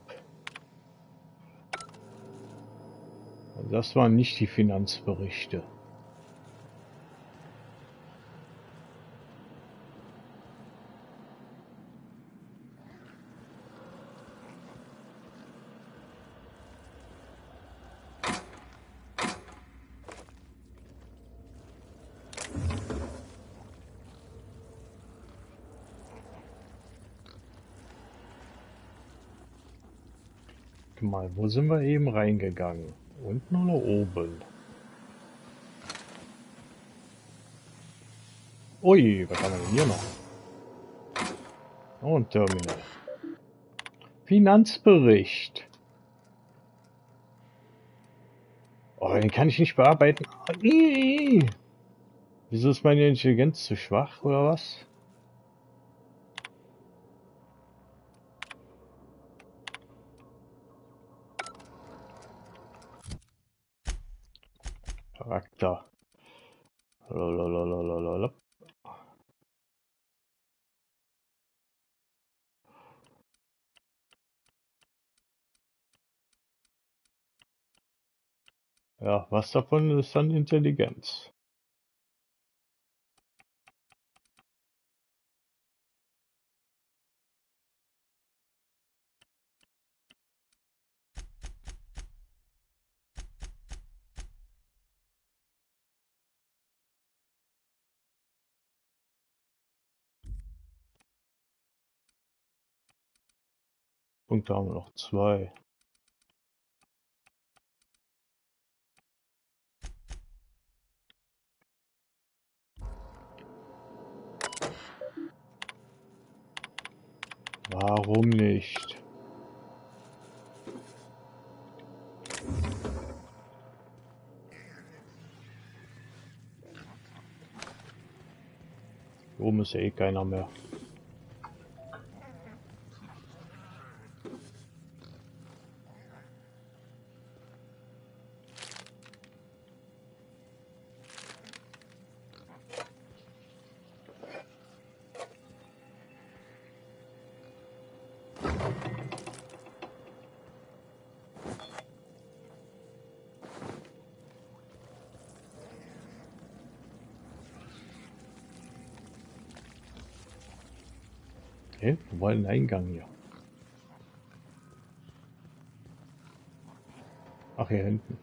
Das waren nicht die Finanzberichte. Warte mal, wo sind wir eben reingegangen? Unten oder oben? Ui, was haben wir denn hier noch? Oh, ein Terminal. Finanzbericht. Oh, den kann ich nicht bearbeiten. Wieso ist meine Intelligenz zu schwach, oder was? Charakter. Lalalala. Ja, was davon ist dann Intelligenz? Punkte haben wir noch 2. Warum nicht? Oben ist ja eh keiner mehr. Okay, wir wollen einen Eingang hier. Ach, hier hinten.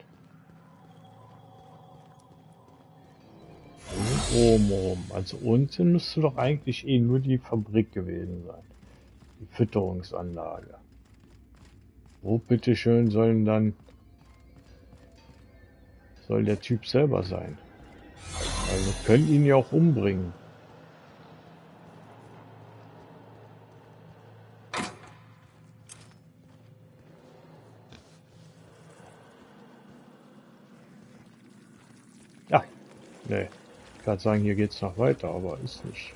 Oben rum. Also unten müsste doch eigentlich eh nur die Fabrik gewesen sein. Die Fütterungsanlage. Wo bitteschön soll der Typ selber sein? Weil wir können ihn ja auch umbringen. Ja, nee. Ich kann sagen, hier geht's noch weiter, aber ist nicht.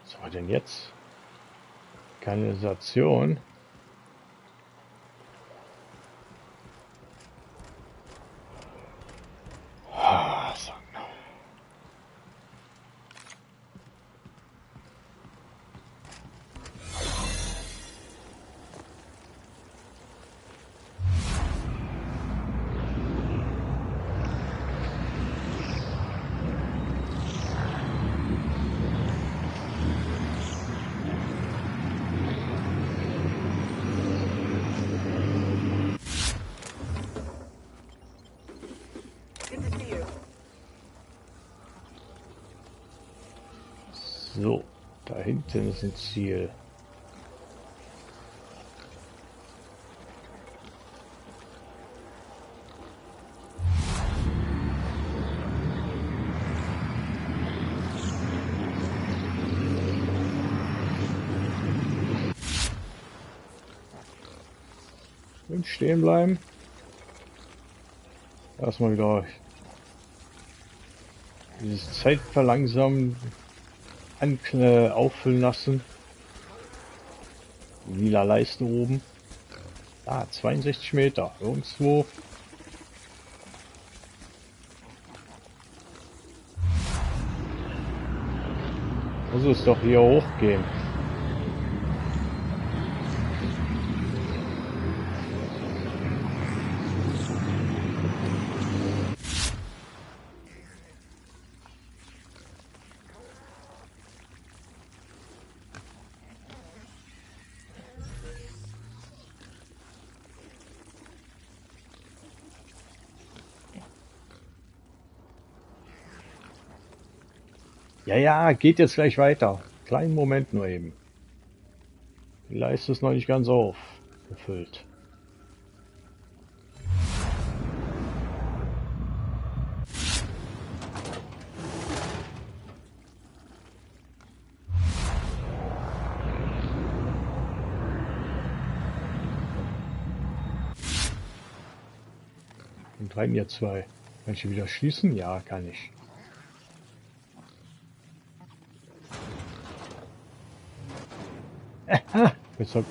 Was war denn jetzt? Kanalisation. So. So, da hinten ist ein Ziel. Und stehen bleiben. Erstmal wieder dieses Zeitverlangsamen auffüllen lassen. Lila Leiste oben. Ah, 62 Meter. Irgendwo. Muss es doch hier hochgehen. Ja, ja, geht jetzt gleich weiter. Kleinen Moment nur eben. Die Leiste ist noch nicht ganz aufgefüllt. Und rein ihr zwei. Kann ich hier wieder schließen? Ja, kann ich. Jetzt hab...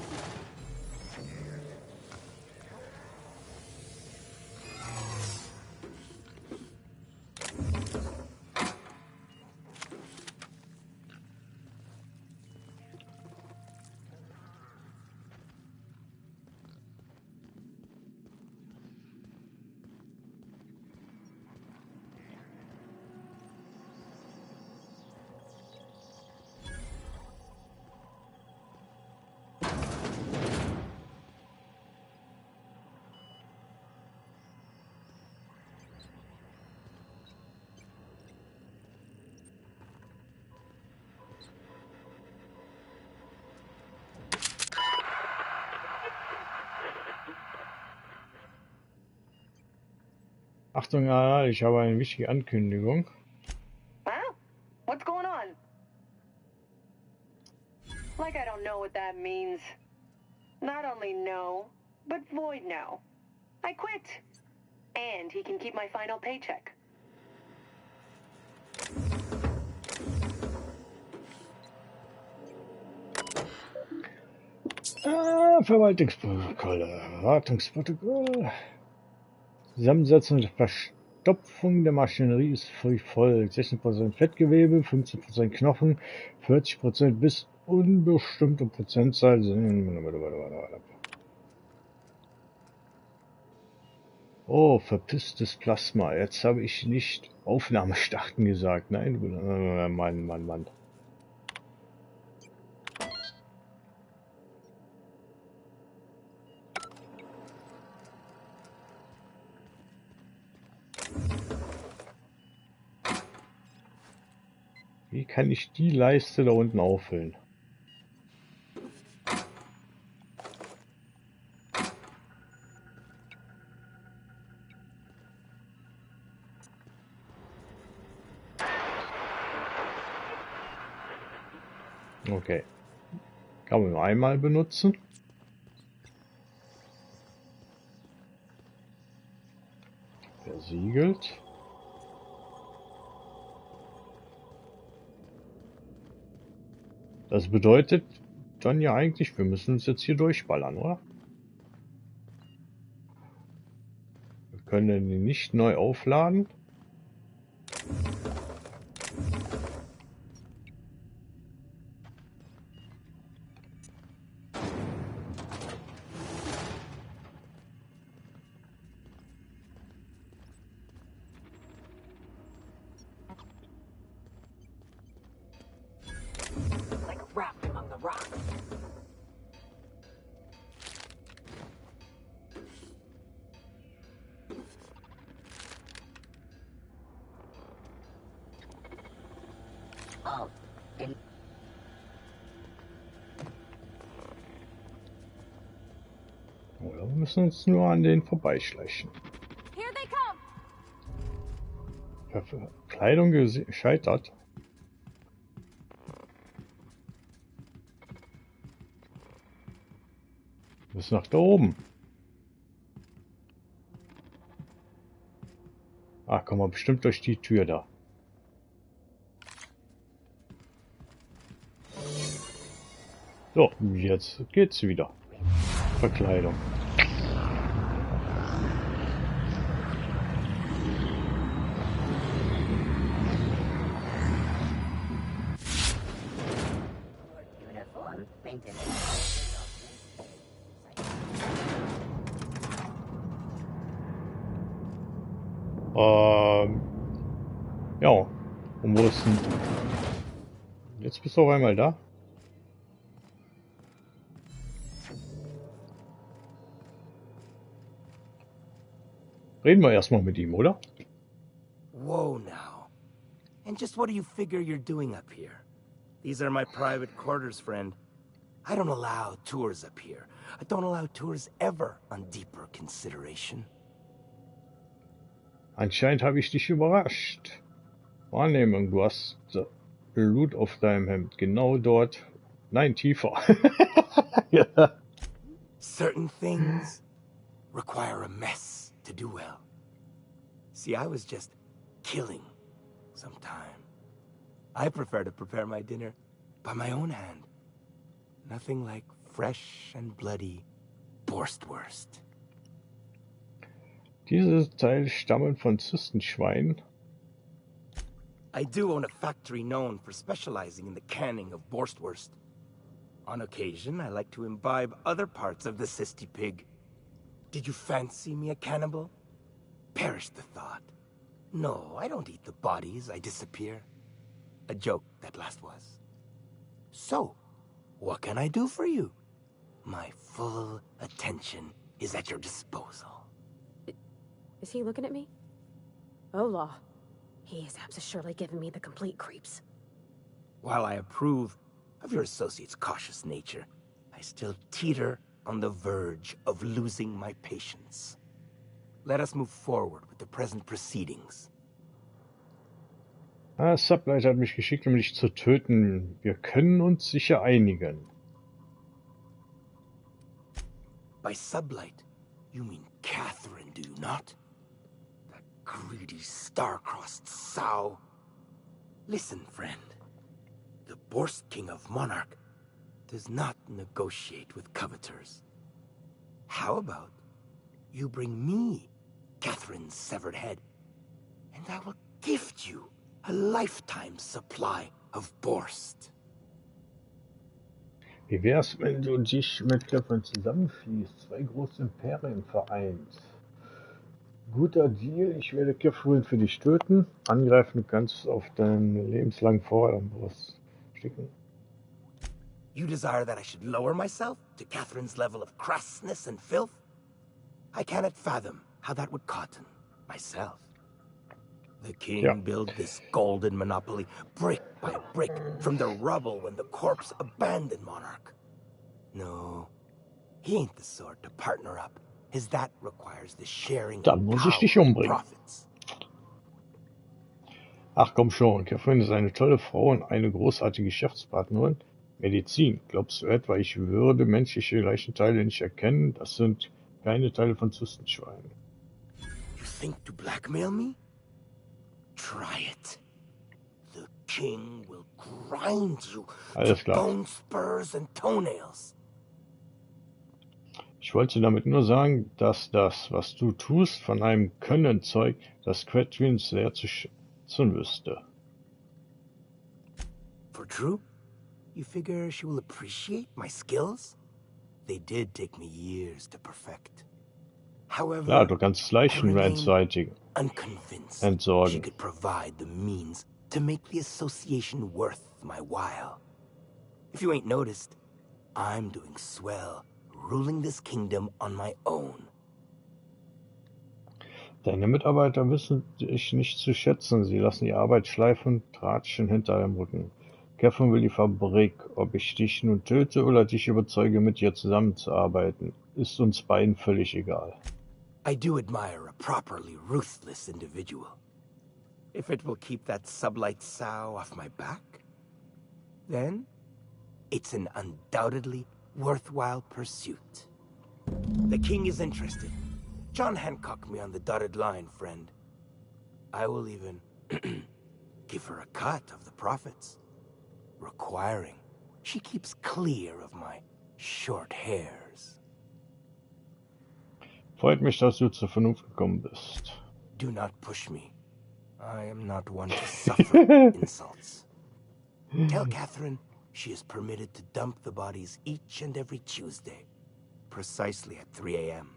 Achtung, ich habe eine wichtige Ankündigung. Wow, what's going on? Like I don't know what that means. Not only no, but void no. I quit. And he can keep my final paycheck. Verwaltungsprotokolle. Wartungsprotokoll. Zusammensetzung und Verstopfung der Maschinerie ist wie folgt. 16% Fettgewebe, 15% Knochen, 40% bis unbestimmte Prozentzahl sind... Oh, verpisstes Plasma. Jetzt habe ich nicht Aufnahme starten gesagt. Nein, Mann. Wie kann ich die Leiste da unten auffüllen? Okay. Kann man nur einmal benutzen. Versiegelt. Das bedeutet dann ja eigentlich, wir müssen uns jetzt hier durchballern, oder? Wir können ihn nicht neu aufladen. Like wrapped among the rocks. Oder wir müssen uns nur an den vorbeischleichen. Verkleidung gescheitert. Bis nach da oben. Ah, komm mal bestimmt durch die Tür da. So, jetzt geht's wieder. Verkleidung. Ja. Und wo ist denn... Jetzt bist du auf einmal da. Reden wir erstmal mit ihm, oder? Whoa now. And just what do you figure you're doing up here? These are my private quarters, friend. I don't allow tours up here. I don't allow tours ever on deeper consideration. Anscheinend habe ich dich überrascht. Wahrnehmung, du hast Blut auf deinem Hemd. Genau dort. Nein, tiefer. Ja. Certain things require a mess to do well. See, I was just killing some time. I prefer to prepare my dinner by my own hand. Nothing like fresh and bloody Borstwurst. Diese Teile stammen von Zystenschweinen. I do own a factory known for specializing in the canning of Borstwurst. On occasion, I like to imbibe other parts of the cysty pig. Did you fancy me a cannibal? Perish the thought. No, I don't eat the bodies, I disappear. A joke, that last was. So, what can I do for you? My full attention is at your disposal. Is he looking at me? Oh, law. He is surely giving me the complete creeps. While I approve of your associate's cautious nature, I still teeter on the verge of losing my patience. Let us move forward with the present proceedings. Sublight hat mich geschickt, um dich zu töten. Wir können uns sicher einigen. By Sublight, you mean Catherine, do you not? That greedy, star-crossed sow. Listen, friend. The Borst King of Monarch does not negotiate with coveters. How about you bring me Catherine's severed head, and I will gift you a lifetime supply of Borst. Wie wär's, wenn du dich mit Catherine zusammenschließt? 2 große Imperien vereint. Guter Deal, ich werde Catherine für dich töten. Angreifen, du kannst auf deinen lebenslangen Vorderbrust sticken. You desire that I should lower myself to Catherine's level of crassness and filth? I cannot fathom how that would cotton myself. The king built this golden monopoly brick by brick from the rubble when the corpse abandoned Monarch. No, he ain't the sort to partner up, as that requires the sharing Dann muss ich dich power of umbringen. profits. Ach komm schon, Catherine ist eine tolle Frau und eine großartige Geschäftspartnerin. Medizin. Glaubst du etwa, ich würde menschliche Leichenteile nicht erkennen? Das sind keine Teile von Zystenschweinen. You think to blackmail me? Try it. The king will grind you Alles to klar. bone spurs and toenails. Ich wollte damit nur sagen, dass das, was du tust, von einem Können zeugt, das Catherine sehr zu schätzen wüsste. For true? You figure she will appreciate my skills? They did take me years to perfect. However, Klar, du kannst Leichen entsorgen. she could provide the means to make the association worth my while. If you ain't noticed, I'm doing swell, ruling this kingdom on my own. Deine Mitarbeiter wissen dich nicht zu schätzen. Sie lassen die Arbeit schleifen und tratschen hinter deinem Rücken. Catherine will die Fabrik. Ob ich dich nun töte oder dich überzeuge, mit ihr zusammenzuarbeiten, ist uns beiden völlig egal. I do admire a properly ruthless individual. If it will keep that sublight sow off my back, then it's an undoubtedly worthwhile pursuit. The king is interested. John Hancock me on the dotted line, friend. I will even give her a cut of the profits, requiring she keeps clear of my short hairs. Freut mich, dass du zur Vernunft gekommen bist. Do not push me. I am not one to suffer insults. Tell Catherine she is permitted to dump the bodies each and every Tuesday, precisely at 3 a.m.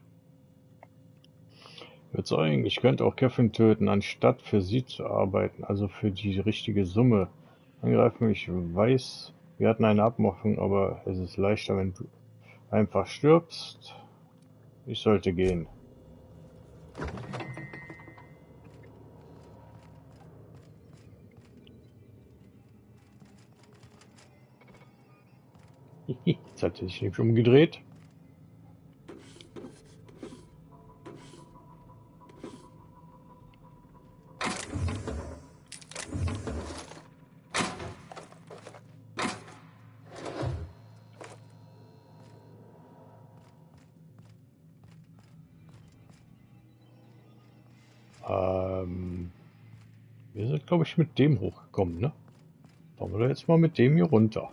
Überzeugen, ich könnte auch Catherine töten, anstatt für sie zu arbeiten, also für die richtige Summe. Angreifen, ich weiß, wir hatten eine Abmachung, aber es ist leichter, wenn du einfach stirbst. Ich sollte gehen. Jetzt hat er sich nämlich umgedreht. Wir sind, glaube ich, mit dem hochgekommen, ne? Fahren wir jetzt mal mit dem hier runter.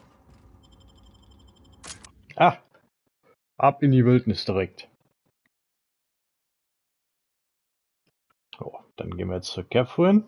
Ah! Ab in die Wildnis direkt. So, dann gehen wir jetzt zur Catherine.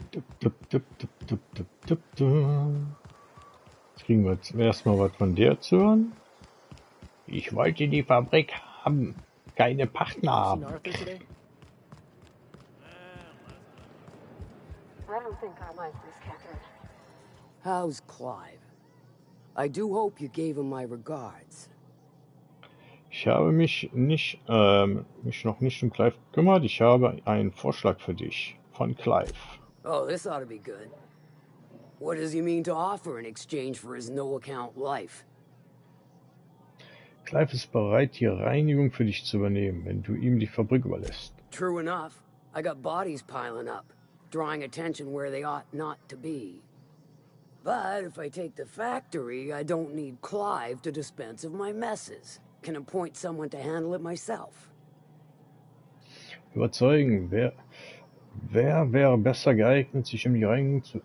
Jetzt kriegen wir jetzt erstmal was von der zu hören. Ich wollte die Fabrik haben, keine Partner haben. I don't think I like this, Catherine. How's Clive? I do hope you gave him my regards. Ich habe mich noch nicht um Clive gekümmert. Ich habe einen Vorschlag für dich von Clive. Oh, this ought to be good. What does he mean to offer in exchange for his no-account life? Clive ist bereit, die Reinigung für dich zu übernehmen, wenn du ihm die Fabrik überlässt. True enough. I got bodies piling up, drawing attention where they ought not to be. But if I take the factory, I don't need Clive to dispense of my messes. Can appoint someone to handle it myself. Überzeugen, wer wäre besser geeignet, sich um die Reinigung zu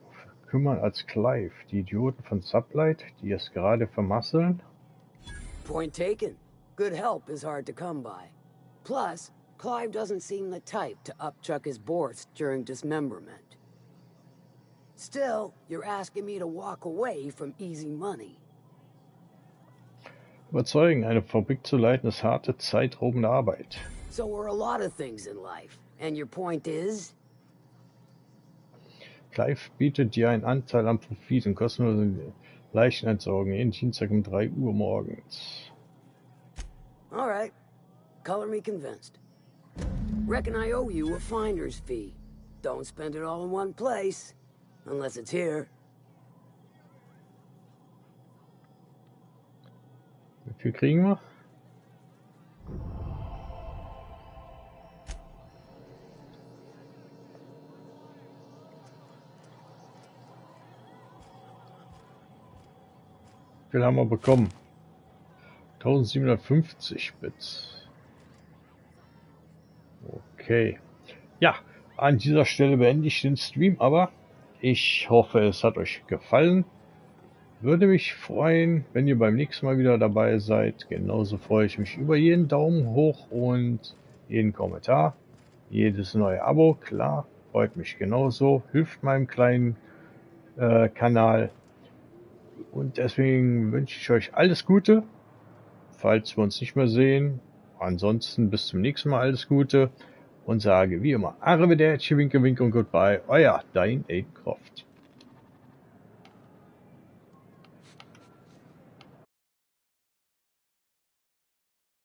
kümmern als Clive? Die Idioten von Sublight, die es gerade vermasseln? Point taken. Good help is hard to come by. Plus, Clive doesn't seem the type to upchuck his boards during dismemberment. Still, you're asking me to walk away from easy money. Überzeugen, eine Fabrik zu leiten, ist harte, zeitraubende Arbeit. So are a lot of things in life. And your point is? Clive bietet dir einen Anteil am Profit und kostenlose Leichenentsorgung jeden Dienstag um 3 Uhr morgens. Alright. Color me convinced. Reckon I owe you a finder's fee. Don't spend it all in one place. Unless it's here. Wie viel kriegen wir? Wie viel haben wir bekommen? 1750 Bits. Okay. Ja, an dieser Stelle beende ich den Stream, aber ich hoffe, es hat euch gefallen. Würde mich freuen, wenn ihr beim nächsten Mal wieder dabei seid. Genauso freue ich mich über jeden Daumen hoch und jeden Kommentar. Jedes neue Abo, klar, freut mich genauso. Hilft meinem kleinen Kanal. Und deswegen wünsche ich euch alles Gute, falls wir uns nicht mehr sehen. Ansonsten bis zum nächsten Mal alles Gute und sage wie immer Arrivederci, Winke, Winke und Goodbye. Euer, dein Aiden Croft.